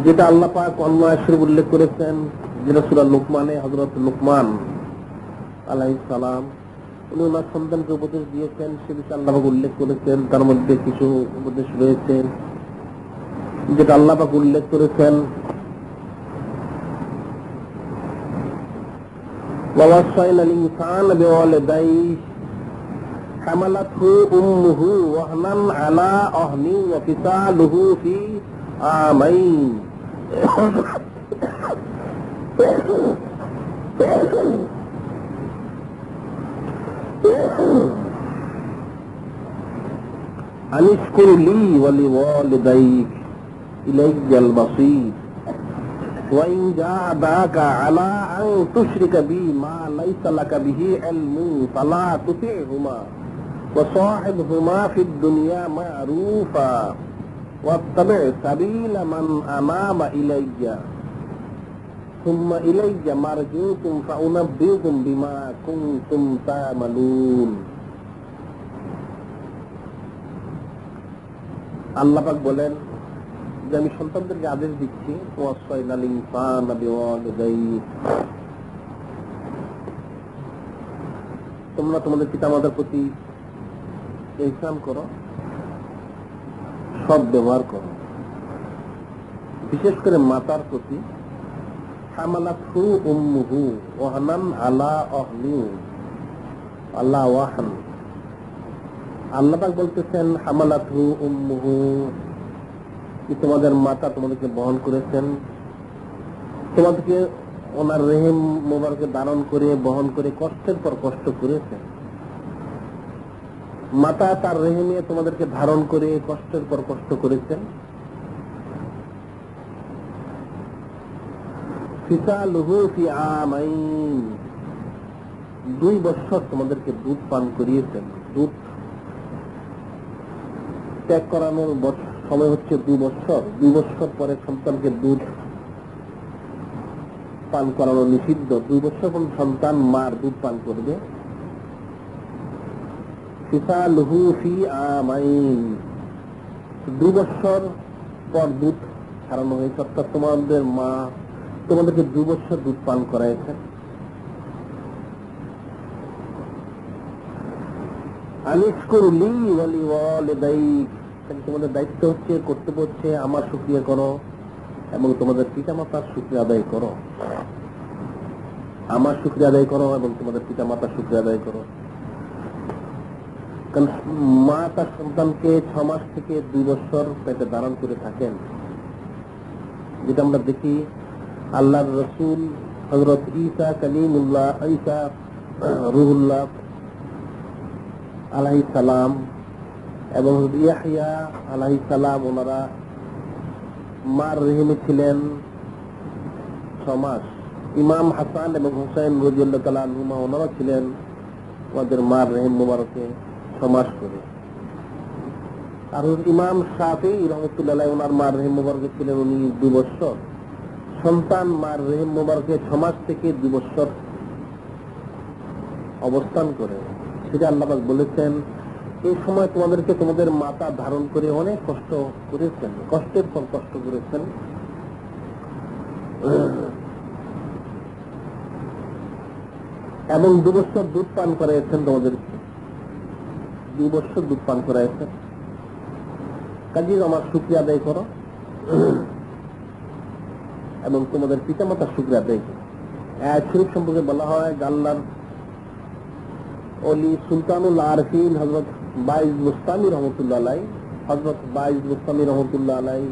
Speaker 1: যেটা আল্লাহ পাক অন্য আয়াতে উল্লেখ করেছেন, যেটা সূরা লুকমানে হযরত লুকমান আলাইহিস সালাম উনি ওনার সন্তানকে উপদেশ দিয়েছেন, সে বিষয়ে আল্লাহ পাক উল্লেখ করেছেন। তার মধ্যে কিছু উপদেশ রয়েছে যেটা আল্লাহ পাক উল্লেখ করেছেন, وَوَصَّيْنَا الْإِنسَانَ بِوَالِدَيْهِ حَمَلَتْهُ أُمُّهُ وَهْنًا عَلَى وَهْنٍ وَفِصَالُهُ فِي عَامَيْنِ أَنِ اشْكُرْ لِي وَلِوَالِدَيْكَ إِلَيَّ الْمَصِيرُ وَإِنْ جَاهَدَاكَ عَلَى أَنْ تُشْرِكَ بِي مَا لَيْسَ لَكَ بِهِ عِلْمٌ فَلَا تُطِعْهُمَا وَصَاحِبْهُمَا فِي الدُّنْيَا مَعْرُوفًا وَاتَّبِعْ سَبِيلَ مَنْ أَنَابَ إِلَيَّ সুম্মা ইলাইয়া মারজিউকুম ফাউনাব্বিউকুম বিমা কুনতুম তা'মালুন। আল্লাহ পাক বলেন যে আমি সন্তানদেরকে আদেশ দিচ্ছি, ওয়াসাইনাল ইনসানা বিওয়ালিদাইহি, তোমরা তোমাদের পিতামাতার প্রতি ইহসান করো, সৎ ব্যবহার করো, বিশেষ করে মাতার প্রতি। হামালাতহু উম্মুহু ওয়াহনান আলা ওয়াহনি, আল্লাহ ওয়াহন। আল্লাহ পাক বলতেছেন হামালাতহু উম্মুহু, কি তোমাদের মাতা তোমাদেরকে বহন করেছেন, তোমাদেরকে ওনার রেহেম মোবারকে ধারণ করে বহন করে কষ্টের পর কষ্ট করেছেন। মাতা তার রেহেমে তোমাদেরকে ধারণ করে কষ্টের পর কষ্ট করেছেন। ফিসালুহু ফি আমাইন, 2 বছর তোমাদেরকে দুধ পান করিয়েছেন। দুধ ত্যাগ করানোর সময় হচ্ছে 2 বছর। 2 বছর পরে সন্তানকে দুধ পান করানো নিষিদ্ধ। 2 বছর কোন সন্তান মার দুধ পান করবে। ফিসালুহু ফি আমাইন, 2 বছর পর দুধ ছাড়ানো হয়েছে, অর্থাৎ তোমাদের মা তোমাদেরকে 2 বছর দুধ পান করাইছেন। আনিশকুর লি ওয়া লিওয়ালিদাইক, তোমাদের দায়িত্ব হচ্ছে, কর্তব্য হচ্ছে আমার শুকরিয়া করো এবং তোমাদের পিতামাতার শুকরিয়া আদায় করো। আমার শুকরিয়া আদায় করো এবং তোমাদের পিতামাতার শুকরিয়া আদায় করো। কারণ মা তার সন্তানকে 6 মাস থেকে 2 বছর পেটে ধারণ করে থাকেন, যেটা আমরা দেখি আল্লাহর রাসূল হযরত ঈসা কালিমুল্লাহ, ঈসা রূহুল্লাহ আলাইহিস সালাম এবং ইয়াহইয়া আলাইহিস সালাম, ওনারা মার রেহেমে ছিলেন 6 মাস। ইমাম হাসান এবং হুসাইন রাদিয়াল্লাহু তাআলা আনহুমা, ওনারা ছিলেন ওদের মার রেহেম মুবারকে 6 মাস করে। আর ইমাম শাফিঈ রাহমাতুল্লাহ আলাইহি, ওনার মার রেহেম মুবারকে ছিলেন উনি 2 বছর। সন্তান মার রেহেম মুবারকে 6 মাস থেকে 2 বছর অবস্থান করে, সেটা আল্লাহ পাক বলেছেন এই সময় তোমাদেরকে তোমাদের মাতা ধারণ করে অনেক কষ্ট করেছেন, কষ্টের পর কষ্ট করেছেন। এবং 2 বছর দুধ পান করাইছেন তোমাদেরকে, 2 বছর দুধ পান করাইছেন। কাজেই আমার শুকরিয়া আদায় করো এবং তোমাদের পিতামাতার শুকরিয়া আদায় করো। আয়াত শরীফ সম্পর্কে বলা হয় আল্লাহর ওলি সুলতানুল আরফিন হযরত বাইজ বুস্তামি রহমতুল্লাহ আলাইহি, হযরত বাইজ বুস্তামি রহমতুল্লাহ আলাইহি,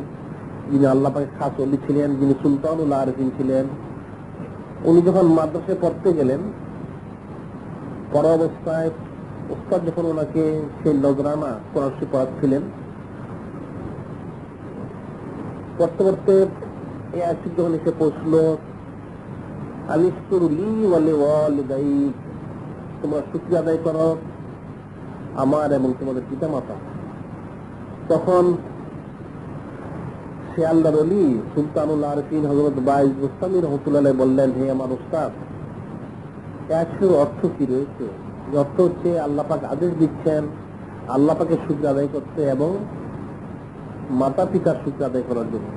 Speaker 1: যিনি আল্লাহ পাকের খাস ওলি ছিলেন, যিনি সুলতানুল আরফিন ছিলেন, উনি যখন মাদ্রাসায় পড়তে গেলেন, পড়া অবস্থায় উস্তাদ যখন ওনাকে সেই নজরানা কোরআন শরীফ পড়াচ্ছিলেন, পড়তে পড়তে এই আয়াত যখন এসে পৌঁছলো, আনিশকুর লি ওয়া লিওয়ালিদাইক, তোমরা শুকরিয়া আদায় করো আমার এবং তোমাদের পিতামাতা। তখন সে আল্লাহর ওলি সুলতানুল আরফিন হযরত বাইজ বুস্তামি রাহমাতুল্লাহ আলাইহি বললেন, হে আমার উস্তাদ, এর অর্থ কি রয়েছে? অর্থ হচ্ছে আল্লাহ পাক আদেশ দিচ্ছেন আল্লাহ পাকের শুকরিয়া আদায় করতে এবং মাতা পিতার শুকরিয়া আদায় করার জন্য।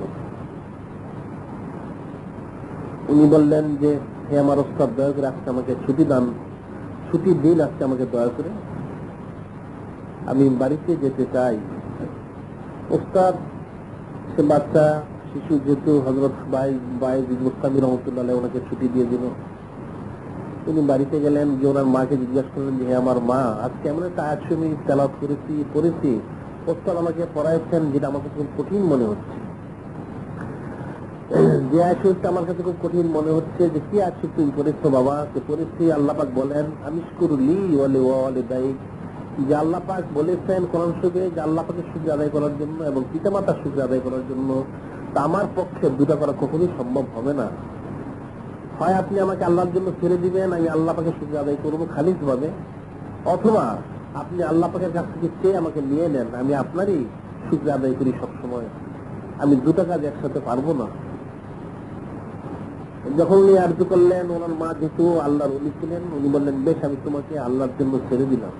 Speaker 1: উনি বললেন যে হে আমার উস্তাদ, দয়া করে আজকে আমাকে ছুটি দিন, আজকে আমাকে দয়া করে, আমি বাড়িতে যেতে চাই। উস্তাদ সে বাচ্চা শিশু যেহেতু হযরত বাইজ বুস্তামি রাহমাতুল্লাহ আলাইহি ওনাকে ছুটি দিয়ে দিল। উনি বাড়িতে গেলেন, যে ওনার মাকে জিজ্ঞাসা করলেন যে হে আমার মা, আজকে এমন একটা আয়াত আমি তেলাওয়াত পড়েছি, উস্তাদ আমাকে পড়াইছেন, যেটা আমার কাছে খুব কঠিন মনে হচ্ছে। যে আয়াতটা আমার কাছে খুব কঠিন মনে হচ্ছে, যে কি আয়াত তুমি পড়েছো বাবা? সে পড়েছি আল্লাহ পাক বলেন আনিশকুর লি ওয়া লিওয়ালিদাইক, যে আল্লাহ পাক বলেছেন কোরআন শরীফে যে আল্লাহ পাকের শুকরিয়া আদায় করার জন্য এবং পিতামাতার শুকরিয়া আদায় করার জন্য। তা আমার পক্ষে দুটা করা কখনোই সম্ভব হবে না। হয় আপনি আমাকে আল্লাহর জন্য ছেড়ে দিবেন, আমি আল্লাহ পাকের শুকরিয়া আদায় করবো খালিস ভাবে, অথবা আপনি আল্লাহ পাকের কাছ থেকে চেয়ে আমাকে নিয়ে নেন, আমি আপনারই শুকরিয়া আদায় করি সবসময়। আমি দুটা কাজ একসাথে পারবো না। যখন উনি আরজু করলেন, ওনার মা যেহেতু আল্লাহর ওলি ছিলেন, উনি বললেন, বেশ, আমি তোমাকে আল্লাহর জন্য ছেড়ে দিলাম,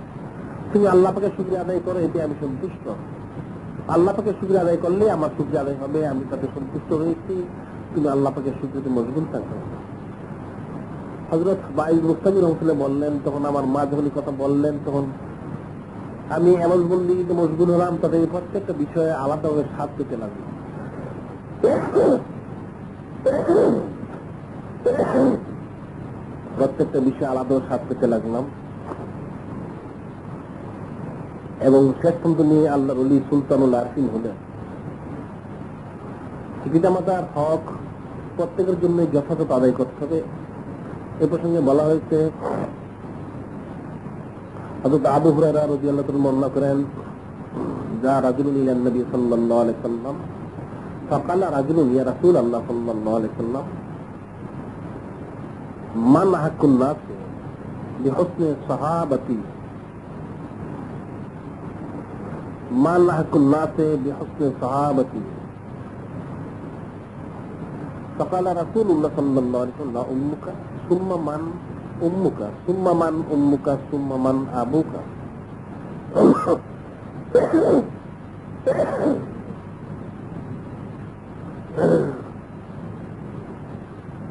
Speaker 1: তুমি আল্লাহ পাকে শুকরিয়া আদায় করো, এতে আমি সন্তুষ্ট। আল্লাহ পাকে শুকরিয়া আদায় করলে আমার শুকরিয়া আদায় হবে, আমি তাতে সন্তুষ্ট হয়েছি, তুমি আল্লাহ পাকে শুকরিয়াতে মশগুল থাকো। হযরত ওয়াইল মুস্তামি রহমাতুল্লাহ বললেন, তখন আমার মা যখন এই কথা বললেন, তখন আমি এমন বন্দিগিতে মশগুল হলাম, তাদের প্রত্যেকটা বিষয়ে আলাদাভাবে স্বাদ পেতে লাগলো। প্রত্যেকটা বিষয়ে আলাদা স্বাদ পেতে লাগলাম এবং শেষ পর্যন্ত নিয়ে আল্লাহর ওলি সুলতানুল আরফিন হলেন। পিতামাতার হক প্রত্যেকের জন্য যথাযথ আদায় করতে হবে। এ প্রসঙ্গে বলা হয়েছে, হযরত আবু হুরায়রা রাদিয়াল্লাহু তাআলা বর্ণনা করেন, যা রাজুলুন ইলান নবী সাল্লাল্লাহু আলাইহি ওয়াসাল্লাম ফাকালা রাজুলুন ইয়া রাসূলাল্লাহ সাল্লাল্লাহু আলাইহি ওয়াসাল্লাম মান হাক্কুন নাস বিহুসনি সাহাবাতি মান হাক্কুন নাস বিহুসনি সাহাবাতি ফাকালা রাসূলুল্লাহ সাল্লাল্লাহু আলাইহি ওয়াসাল্লাম উম্মুকা সুম্মা মান উম্মুকা সুম্মা মান উম্মুকা সুম্মা মান আবুকা।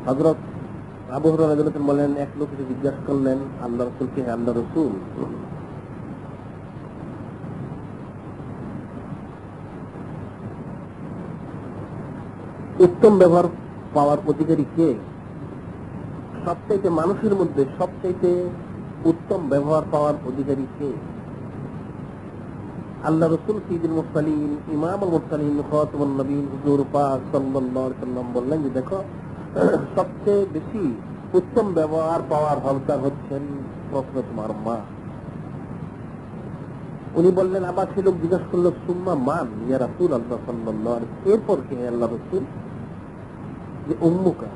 Speaker 1: হযরত আবু হুরায়রা রাদিয়াল্লাহু আনহু বলেন, এক লোক এসে জিজ্ঞাসা করলেন আল্লাহ রাসূলকে, হে আল্লাহর রাসূল, উত্তম ব্যবহার পাওয়ার অধিকারী কে? সবচাইতে মানুষের মধ্যে সবচাইতে উত্তম ব্যবহার পাওয়ার অধিকারী কে? আল্লাহ রাসূল সাইয়্যিদুল মুরসালিন, ইমামুল মুরসালিন, খাতামুন নবীন হুজুর পাক সাল্লাল্লাহু আলাইহি ওয়াসাল্লাম বললেন যে, দেখো, সবচেয়ে বেশি উত্তম ব্যবহার পাওয়ার হকদার হচ্ছেন প্রথমে তোমার মা। উনি বললেন, আবার সে লোক জিজ্ঞাসা করলো, সুম্মা মান ইয়া রাসূলুল্লাহ সাল্লাল্লাহু আলাইহি ওয়াসাল্লাম, এরপর কে আল্লাহ রাসূল? যে উম্মুকা।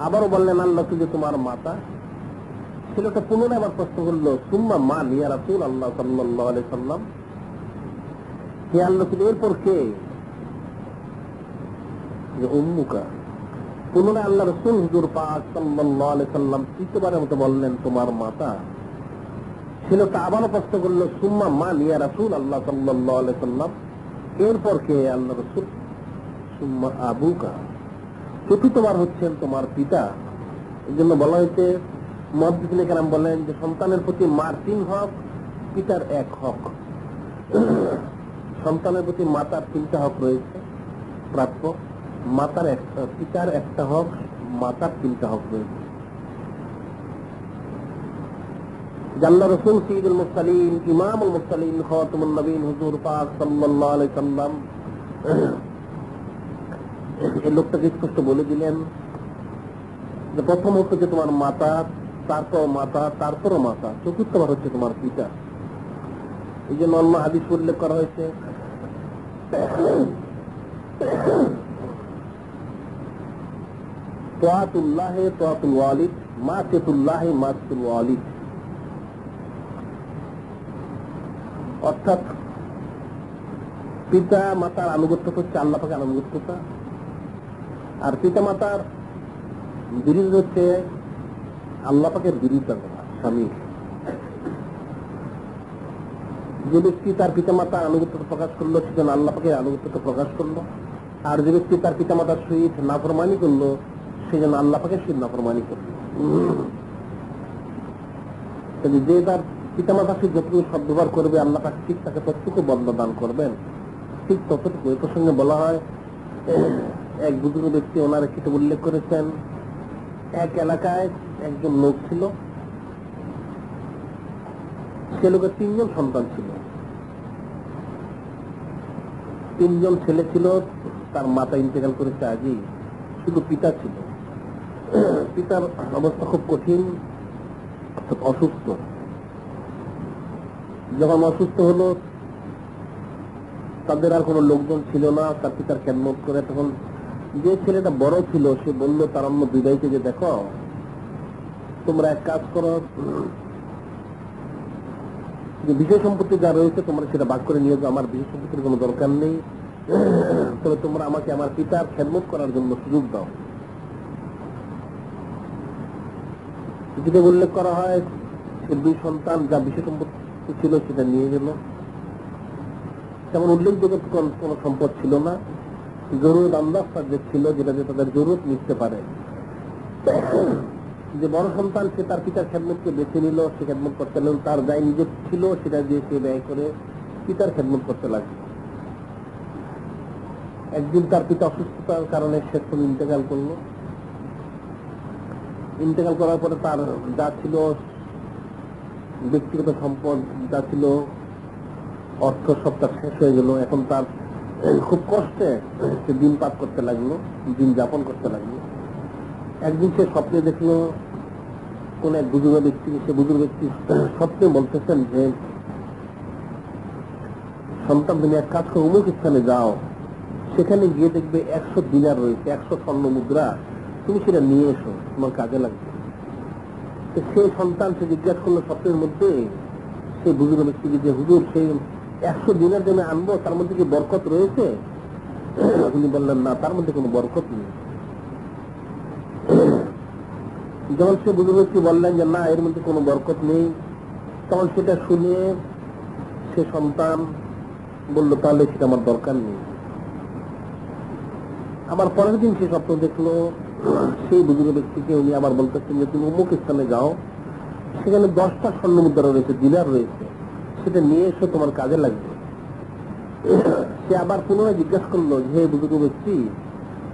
Speaker 1: আবারও বললেন, আল্লাহ যে তোমার মাতা। ছেলেটা পুনরায় আবার প্রশ্ন করলো, সুম্মা মান ইয়া রাসূলুল্লাহ সাল্লাল্লাহু আলাইহি ওয়াসাল্লাম, হে আল্লাহ, এরপর কে? যে উম্মুকা। পুনরায় আল্লাহ রাসূল হুজুর পাক সাল্লাল্লাহু আলাইহি ওয়াসাল্লাম তৃতীয়বারের মতো বললেন, তোমার মাতা। ছেলেটা আবারও প্রশ্ন করলো, সুম্মা মান ইয়া রাসূলুল্লাহ সাল্লাল্লাহু আলাইহি ওয়াসাল্লাম, এরপর কে আল্লাহ রাসূল? সুম্মা আবুকা। চতুর্থবার হচ্ছেন তোমার পিতা। এই জন্য বলা হয়েছে, মুহাদ্দিসিনে কেরাম বলেন যে সন্তানের প্রতি মার 3 হক, পিতার 1 হক। সন্তানের প্রতি মাতার 3টা হক রয়েছে প্রাপ্য, মাতার পিতার 1টা হক, মাতার 3টা হক রয়েছে। আল্লাহ রাসূল সাইয়্যিদুল মুরসালিন, ইমামুল মুরসালিন, খাতামুন নবীন হুজুর পাক সাল্লাল্লাহু আলাইহি ওয়াসাল্লাম এই লোকটাকে স্পষ্ট বলে দিলেন যে প্রথম হচ্ছে তোমার মাতা, তারপর মাতা, তারপরও মাতা, চতুর্থবার হচ্ছে তোমার পিতা। এই জন্য অন্য হাদিস উল্লেখ করা হয়েছে, তাআতুল্লাহি তাআতুল ওয়ালিদ, মাসিয়াতুল্লাহি মাসিয়াতুল ওয়ালিদ। অর্থাৎ পিতা মাতার আনুগত্য হচ্ছে আল্লাহ পাকের আনুগত্যতা, আর পিতা মাতার বিরোধ হচ্ছে আল্লাহ পাকের বিরোধিতা করা। স্বামী যে ব্যক্তি তার পিতা মাতার আনুগত্যতা প্রকাশ করলো, সেজন্য আল্লাহ পাকের আনুগত্যতা প্রকাশ করলো। আর যে ব্যক্তি তার পিতা মাতার সহিত নাফরমানি করলো, সেজন্য আল্লাহ পাকের সহিত নাফরমানি করলো। যে তার পিতা মাতার সহিত যতটুকু সদ্ব্যবহার করবে, আল্লাহ পাক ঠিক তাকে ততটুকু বদলা দান করবেন, ঠিক ততটুকু। এই প্রসঙ্গে বলা হয়, এক বুজুর্গ ব্যক্তি ওনার কিতাব উল্লেখ করেছেন, এক এলাকায় একজন লোক ছিল, সে লোকের 3 জন সন্তান ছিল, 3 জন ছেলে ছিল। তার মাতা ইন্তেকাল করেছে আগেই, শুধু পিতা ছিল। পিতার অবস্থা খুব কঠিন, অসুস্থ। যখন অসুস্থ হলো, তাদের আর কোনো লোকজন ছিল না তার পিতার খেদমত করে। তখন যে ছেলেটা বড় ছিল, সে বলল তার অন্য 2 ভাইকে যে, দেখো, তোমরা এক কাজ করো, যে বিষয় সম্পত্তি যা রয়েছে তোমরা সেটা ভাগ করে নিয়ে যাও, আমার বিষয় সম্পত্তির কোনো দরকার নেই, তবে তোমরা আমাকে আমার পিতার খেদমত করার জন্য সুযোগ দাও। যেটা উল্লেখ করা হয় সে দুই সন্তান যা বিষয় সম্পত্তি ছিল সেটা নিয়ে গেল, তেমন উল্লেখযোগ্য কোন সম্পদ ছিল না, জরুরত আন্দাজ যে ছিল যেটা যে তাদের জরুরত মিটতে পারে। যে বড় সন্তান সে তার পিতার খেদমতকে বেছে নিল, সে খেদমত করতে লাগলো, তার যাই নিজের ছিল সেটা দিয়ে সে ব্যয় করে পিতার খেদমত করতে লাগলো। একদিন তার পিতা অসুস্থতার কারণে সে ইন্তেকাল করলো। ইন্তেকাল করার পরে তার যা ছিল ব্যক্তিগত সম্পদ, যা ছিল অর্থ, সবটা শেষ হয়ে গেল। এখন তার খুব কষ্টে সে দিন পার করতে লাগলো, দিন যাপন করতে লাগলো। একদিন সে স্বপ্নে দেখলো কোন এক বুজুর্গ ব্যক্তি, সে বুজুর্গ ব্যক্তি স্বপ্নে বলতেছেন যে সন্তান তুমি এক কাজ করো, অমুক স্থানে যাও, সেখানে গিয়ে দেখবে 100 দিনার রয়েছে, 100 স্বর্ণ মুদ্রা, তুমি সেটা নিয়ে এসো, তোমার কাজে লাগবে। সেই সন্তান সে জিজ্ঞাসা করলো স্বপ্নের মধ্যে সেই বুজুর্গ ব্যক্তিকে যে হুজুর সেই 100 দিনার জন্য আনবো, তার মধ্যে কি বরকত রয়েছে? তিনি বললেন না, তার মধ্যে কোনো বরকত নেই। যখন সে বুজুর্গ ব্যক্তি বললেন যে না, এর মধ্যে কোনো বরকত নেই, তখন সেটা শুনে সে সন্তান বলল তাহলে সেটা আমার দরকার নেই। আবার পরের দিন সে স্বপ্ন দেখলো সেই বুজুর্গ ব্যক্তিকে, উনি আবার বলতেছেন যে তুমি অমুক স্থানে যাও, সেখানে 10টা স্বর্ণ মুদ্রা রয়েছে, দিনার রয়েছে, সেটা নিয়ে এসো, তোমার কাজে লাগবে। সে আবার পুনরায় জিজ্ঞাসা করলো যে হে বুজুর্গ ব্যক্তি,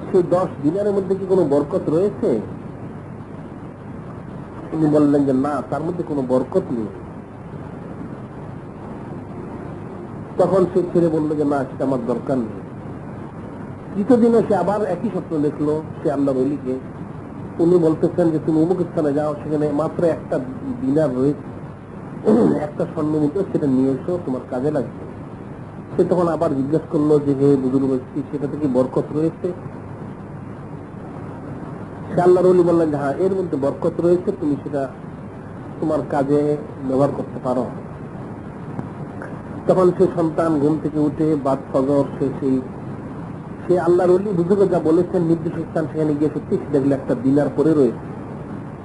Speaker 1: সেই 10 দিনারের মধ্যে কি কোনো বরকত রয়েছে? উনি বললেন যে না, তার মধ্যে কোনো বরকত নেই। তখন সে ছেড়ে বললো যে না, সেটা আমার দরকার নেই। তৃতীয় দিনে সে আবার একই স্বপ্ন দেখলো সে আল্লাহর ওলিকে। উনি বলতেছেন যে তুমি অমুক স্থানে যাও, সেখানে মাত্র একটা দিনার রয়েছে, একটা স্বর্ণ মুদ্রা, সেটা নিয়ে এসো, তোমার কাজে লাগবে। সে তখন আবার জিজ্ঞেস করলো যে হে বুজুর্গ ব্যক্তি, সেটাতে কি বরকত রয়েছে? সে আল্লাহর ওলি বললেন যে হ্যাঁ, এর মধ্যে বরকত রয়েছে, তুমি সেটা তোমার কাজে ব্যবহার করতে পারো। তখন সে সন্তান ঘুম থেকে উঠে বাদ ফজর সে আল্লাহর ওলি বুজুর্গ যা বলেছেন নির্দিষ্ট স্থান, সেখানে গিয়ে সত্যি সে দেখলো একটা দিনার পরে রয়েছে,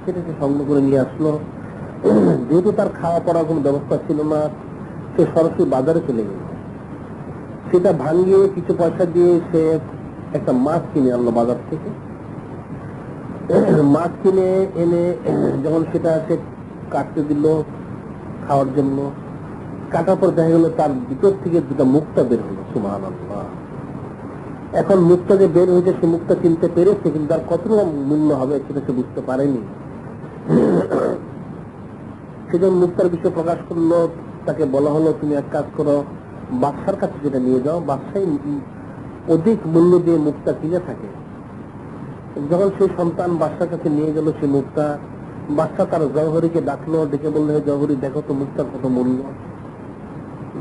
Speaker 1: সেটা সে সংগ্রহ করে নিয়ে আসলো। যেহেতু তার খাওয়া পড়ার কোনো ব্যবস্থা ছিল না, সে সরাসরি বাজারে চলে গেল। সেটা ভাঙিয়ে কিছু পয়সা দিয়ে সে একটা মাছ কিনে আনলো বাজার থেকে। মাছ কিনে এনে যখন সেটা সে কাটতে দিল খাওয়ার জন্য, কাটার পর দেখা গেল তার ভিতর থেকে দুটা মুক্তা বের হলো। সুবহানাল্লাহ। এখন মুক্তা যে বের হয়েছে, সে মুক্তা চিনতে পেরেছে, কিন্তু তার কতটা মূল্য হবে সেটা সে বুঝতে পারেনি। সেজন্য মুক্তার বিষয় প্রকাশ করলো, তাকে বলা হলো তুমি এক কাজ করো, বাদশার কাছে যেটা নিয়ে যাও, বাদশাই অধিক মূল্য দিয়ে মুক্তা কিনে থাকে। যখন সেই সন্তান বাদশার কাছে নিয়ে গেল সে মুক্তা, বাদশা তার জওহরীকে ডাকলো, ডেকে বললো হে জওহরী, দেখো তো মুক্তার কত মূল্য।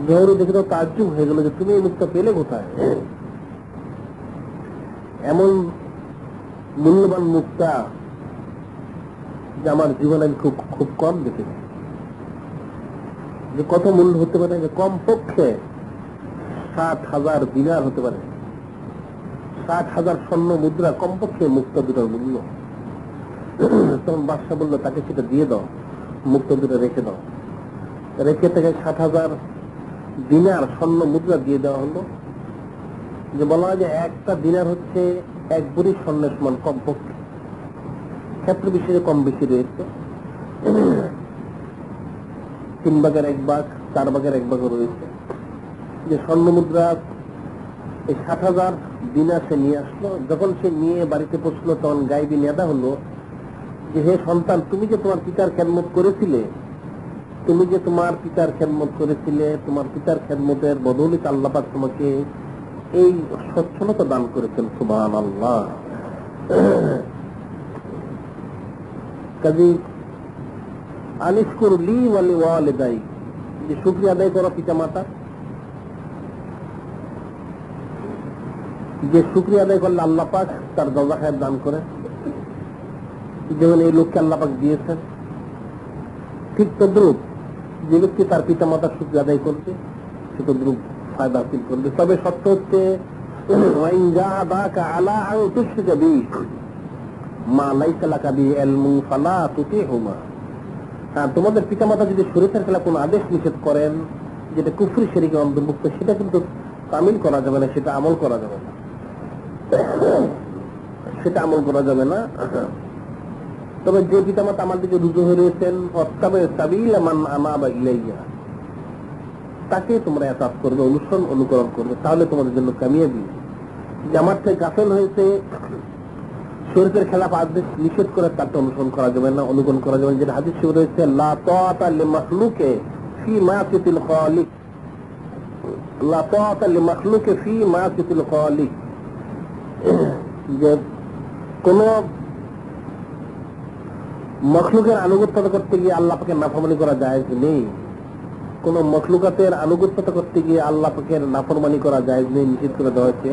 Speaker 1: জওহরী দেখে তো তাজ্জুব হয়ে গেল যে তুমি এই মুক্তা পেলে কোথায়? এমন মূল্যবান মুক্তা যে আমার জীবনে আমি খুব কম দেখেছি। যে কত মূল্য হতে পারে, যে কমপক্ষে 60,000 দিনার হতে পারে, 60,000 স্বর্ণ মুদ্রা কমপক্ষে মুক্তা দুটার মূল্য। তখন বাদশা বললো তাকে সেটা দিয়ে দাও, মুক্তা দুটা রেখে দাও। রেখে তাকে 60,000 দিনার স্বর্ণ মুদ্রা দিয়ে দেওয়া হলো। যে বলা হয় যে একটা দিনার হচ্ছে 1 ভরি স্বর্ণের সমান কমপক্ষে, ক্ষেত্র বিশেষে কম বেশি রয়েছে। 3 ভাগের 1 ভাগ, 4 ভাগের 1 ভাগও রয়েছে। যে স্বর্ণ মুদ্রা এই 60,000 দিনার সে নিয়ে আসলো। যখন সে নিয়ে বাড়িতে পৌঁছলো, তখন গায়েবী নেদা হলো যে হে সন্তান, তুমি যে তোমার পিতার খেদমত করেছিলে, তোমার পিতার খেদমতের বদৌলতে আল্লাহ পাক তোমাকে এই সচ্ছলতা দান করেছেন। সুবহানাল্লাহ। কাজী আনিশকুর লি ওয়ালি ওয়ালিদাই, যে শুকরিয়া আদায় করো পিতা মাতা, যে শুকরিয়া আদায় করলে আল্লাহ পাক তার দরজা খায়ের দান করে, যেমন এই লোককে আল্লাহ পাক দিয়েছেন। ঠিক তদ্রুপ যে ব্যক্তি তার পিতা মাতার শুকরিয়া আদায় করবে সে তদ্রুপ ফায়দা হাসিল করবে। তবে সত্য হচ্ছে ওয়াইন জাহাদাকা আলা আন তুশরিকা বি মা লাইসা লাকা বিহি ইলমুন ফালা তুতিহুমা, আর তোমাদের পিতামাতা যদি শরীয়তের খেলাফ কোনো আদেশ নিষেধ করেন যেটা কুফরি শিরকে অন্তর্ভুক্ত, সেটা কিন্তু তামিল করা যাবে না, সেটা আমল করা যাবে না, সেটা আমল করা যাবে না। তবে যে পিতামাতা আমার দিকে রুজু হয়ে রয়েছেন তাকে তোমরা এতাত করবে, অনুকরণ করবে, তাহলে তোমাদের জন্য কামিয়াবি। জামাত থেকে গাফেল হয়েছে, শরীয়তের খেলাফ আদেশ নিষেধ করে তাকে অনুসরণ করা যাবে না, অনুকরণ করা যাবে না। যেটা হাদিস রয়েছে লা তাআতা লিমাখলুকে ফি মাসিয়াতিল খালিক, লা তাআতা লিমাখলুকে ফি মাসিয়াতিল খালিক, যে কোন মখলুকের আনুগত্যতা করতে গিয়ে আল্লাহ পাকের নাফরমানি করা জায়েজ নেই। কোন মখলুকাতের আনুগত্যতা করতে গিয়ে আল্লাহ পাকের নাফরমানি করা জায়েজ নেই, নিষেধ করে দেওয়া হয়েছে।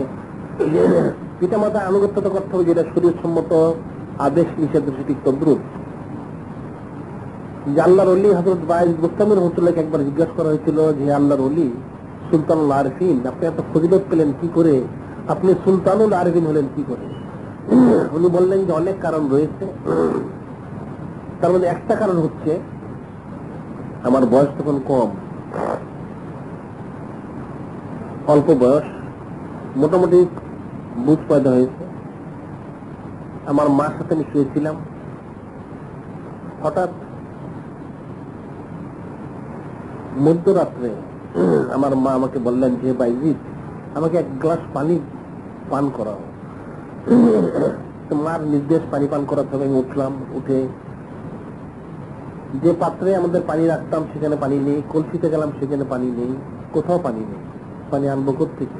Speaker 1: পিতামাতা আনুগত্যতা করতে হবে যেটা শরীয়তসম্মত আদেশ নিষেধ, সেটি তদ্রুপ। যে আল্লাহর ওলি হযরত বাইজ বুস্তামি রাহমাতুল্লাহকে একবার জিজ্ঞাসা করা হয়েছিল যে আল্লাহর ওলি সুলতানুল আরিফিন, আপনি এত ফজিলত পেলেন কি করে, আপনি সুলতানুল আরিফিন হলেন কি করে? উনি বললেন যে অনেক কারণ রয়েছে, তার মধ্যে একটা কারণ হচ্ছে আমার বয়স তখন কম, অল্প বয়স, মোটামুটি বুঝ পয়দা হয়েছে। আমার মার সাথে আমি শুয়েছিলাম, হঠাৎ মধ্যরাত্রে আমার মা আমাকে বললেন যে বাইজিদ আমাকে এক গ্লাস পানি পান করাও। মার নির্দেশ পানি পান করাতে হবে। আমি উঠলাম, উঠে যে পাত্রে আমাদের পানি রাখতাম সেখানে পানি নেই, কলসিতে গেলাম সেখানে পানি নেই, কোথাও পানি নেই। পানি আনবো কোত্থেকে?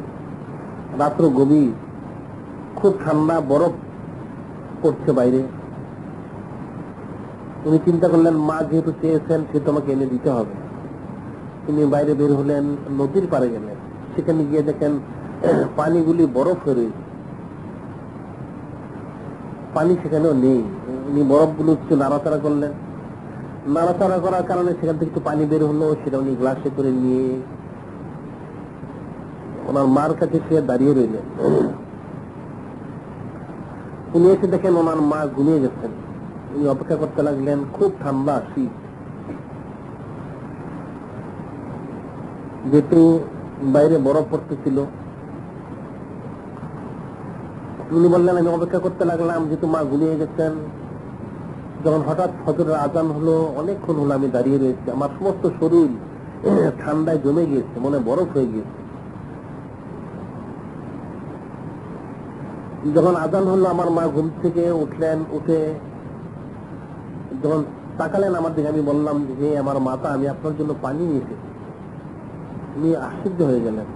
Speaker 1: রাত্র গভীর, খুব ঠান্ডা, বরফ পড়ছে বাইরে। উনি চিন্তা করলেন মা যেহেতু চেয়েছেন সেহেতু আমাকে এনে দিতে হবে। তিনি বাইরে বের হলেন, নদীর পাড়ে গেলেন, সেখানে গিয়ে দেখেন পানিগুলি বরফ হয়ে রয়েছে, পানি সেখানেও নেই। উনি বরফগুলো একটু নাড়াচাড়া করলেন, নাড়াচাড়া করার কারণে সেখান থেকে একটু পানি বের হলো, সেটা উনি গ্লাসে করে নিয়ে ওনার মার কাছে সে দাঁড়িয়ে রইলেন। উনি এসে দেখেন ওনার মা ঘুমিয়ে গেছেন। উনি অপেক্ষা করতে লাগলেন, খুব ঠান্ডা শীত, যেহেতু বাইরে বরফ পড়তেছিল। উনি বললেন আমি অপেক্ষা করতে লাগলাম, যেহেতু মা ঘুমিয়ে গেছেন। যখন হঠাৎ ফজরের আজান হলো, অনেকক্ষণ হলো আমি দাঁড়িয়ে রয়েছি, আমার সমস্ত শরীর ঠান্ডায় জমে গিয়েছে, মনে বরফ হয়ে গিয়েছে। যখন আজান হলো আমার মা ঘুম থেকে উঠলেন, উঠে যখন তাকালেন আমার দিকে, আমি বললাম যে আমার মাতা আমি আপনার জন্য পানি নিয়ে এসেছি। উনি আশ্চর্য হয়ে গেলেন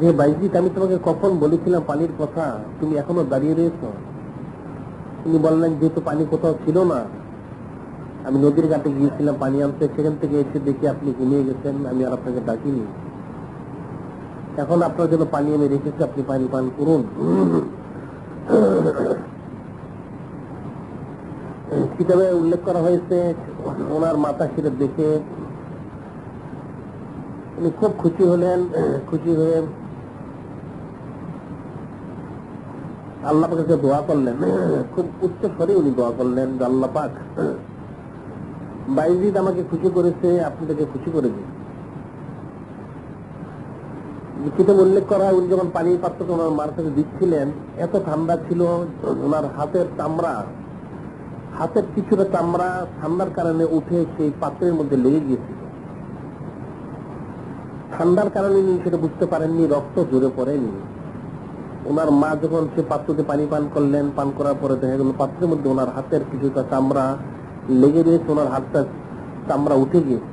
Speaker 1: যে বাইজিৎ আমি তোমাকে কখন বলেছিলাম পানির কথা, তুমি এখনো দাঁড়িয়ে রয়েছ? উনি বললেন যেহেতু পানি কোথাও ছিল না, আমি নদীর ঘাটে গিয়েছিলাম পানি আনতে, সেখান থেকে এসে দেখি আপনি ঘুমিয়ে গেছেন, আমি আর আপনাকে ডাকিনি। এখন আপনার জন্য পানি আমি রেখেছি, আপনি পানি পান করুন। কিতাবে উল্লেখ করা হয়েছে ওনার মাতা সেটা দেখে উনি খুব খুশি হলেন। খুশি হয়ে আল্লাহ পাকের কাছে দোয়া করলেন, খুব উচ্চ স্বরে উনি দোয়া করলেন যে আল্লাহ পাক বাইজিদ আমাকে খুশি করেছে, আপনি তাকে খুশি করে দিন। কিতাবে উল্লেখ করা উনি যখন পানির পাত্রকে ওনার মার কাছে দিচ্ছিলেন, এত ঠান্ডা ছিল, ওনার হাতের চামড়া, হাতের কিছুটা চামড়া ঠান্ডার কারণে উঠে সেই পাত্রের মধ্যে লেগে গিয়েছিল। ঠান্ডার কারণে উনি সেটা বুঝতে পারেননি, রক্ত জোরে পড়েনি। ওনার মা যখন সে পাত্রতে পানি পান করলেন, পান করার পরে দেখা গেল পাত্রের মধ্যে ওনার হাতের কিছুটা চামড়া লেগে রয়েছে, ওনার হাতটা চামড়া উঠে গিয়েছে।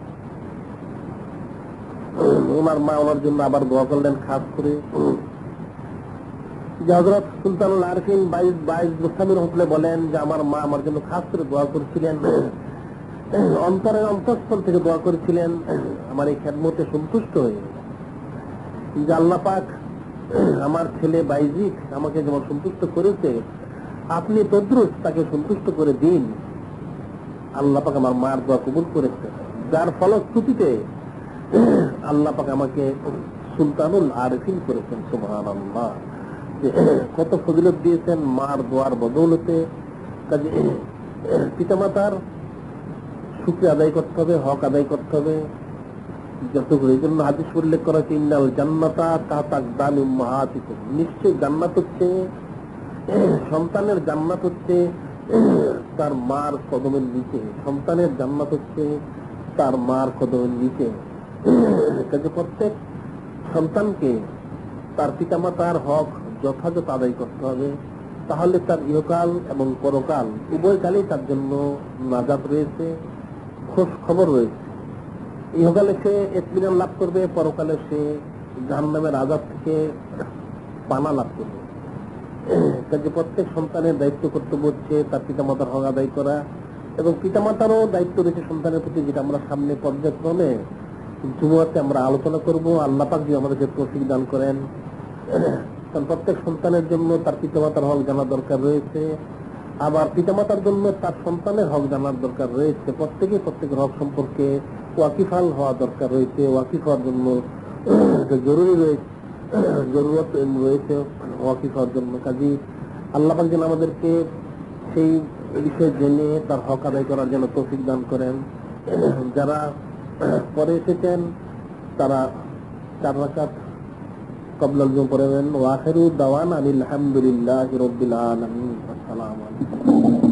Speaker 1: ওনার মা ওনার জন্য আবার দোয়া করলেন খাস করে। যে হযরত সুলতানুল আরিফিন বাইজ বুস্তামি রাহমাতুল্লাহ বলেন যে আমার মা আমার জন্য খাস করে দোয়া করেছিলেন, অন্তরের অন্তঃস্থল থেকে দোয়া করেছিলেন, আমার এই খেদমতে সন্তুষ্ট হয়ে যে আল্লাহ পাক আমার ছেলে বাইজিদ আমাকে যেমন সন্তুষ্ট করেছে, আপনি তদ্রুপ তাকে সন্তুষ্ট করে দিন। আল্লাহ পাক আমার মার দোয়া কবুল করেছে, যার ফলশ্রুতিতে আল্লাহ পাক আমাকে সুলতানুল আরিফিন করেছেন। সুবহানাল্লাহ, কত ফজিলত দিয়েছেন মার দোয়ার বদৌলতে। কাজে পিতামাতার শুকরিয়া আদায় করতে হবে, হক আদায় করতে হবে যতগুলো। এই জন্য হাদিস উল্লেখ করা হয়েছে, ইন্নাল জান্নাতা তাহতা আকদামি উম্মাহাতিকুম, নিশ্চয়ই জান্নাত হচ্ছে, সন্তানের জান্নাত হচ্ছে তার মার কদমের নিচে, সন্তানের জান্নাত হচ্ছে তার মার কদমের নিচে। কাজে প্রত্যেক সন্তানকে তার পিতামাতার হক যথাযথ আদায় করতে হবে, তাহলে তার ইহকাল এবং পরকাল উভয় কালেই তার জন্য নাজাত রয়েছে, খোঁজ খবর রয়েছে। ইহকালে সে ইতমিনান লাভ করবে, পরকালে সে জাহান্নামের আযাব থেকে পানা লাভ করবে। কাজে প্রত্যেক সন্তানের দায়িত্ব কর্তব্য হচ্ছে তার পিতামাতার হক আদায় করা, এবং পিতামাতারও দায়িত্ব রয়েছে সন্তানের প্রতি, যেটা আমরা সামনে পর্যায়ক্রমে জুমুয়াতে আমরা আলোচনা করব। আল্লাহ পাক যদি আমাদেরকে তৌফিক দান করেন, কারণ প্রত্যেক সন্তানের জন্য তার পিতামাতার হক জানার দরকার রয়েছে, আবার পিতামাতার জন্য তার সন্তানের হক জানার দরকার রয়েছে। প্রত্যেকের হক সম্পর্কে ওয়াকিফাল হওয়া দরকার রয়েছে, ওয়াকিফ হওয়ার জন্য জরুরি রয়েছে, জরুরত রয়েছে ওয়াকিফ হওয়ার জন্য। কাজী আল্লাহ পাক যেন আমাদেরকে সেই বিষয় জেনে তার হক আদায় করার জন্য তৌফিক দান করেন। যারা পরে এসেছেন তারা 4 রাকাত ক্বাবলাল জুমা পড়বেন। ওয়া আখিরু দাওয়ানা আলহামদুলিল্লাহি রাব্বিল আলামিন। আসসালামু আলাইকুম।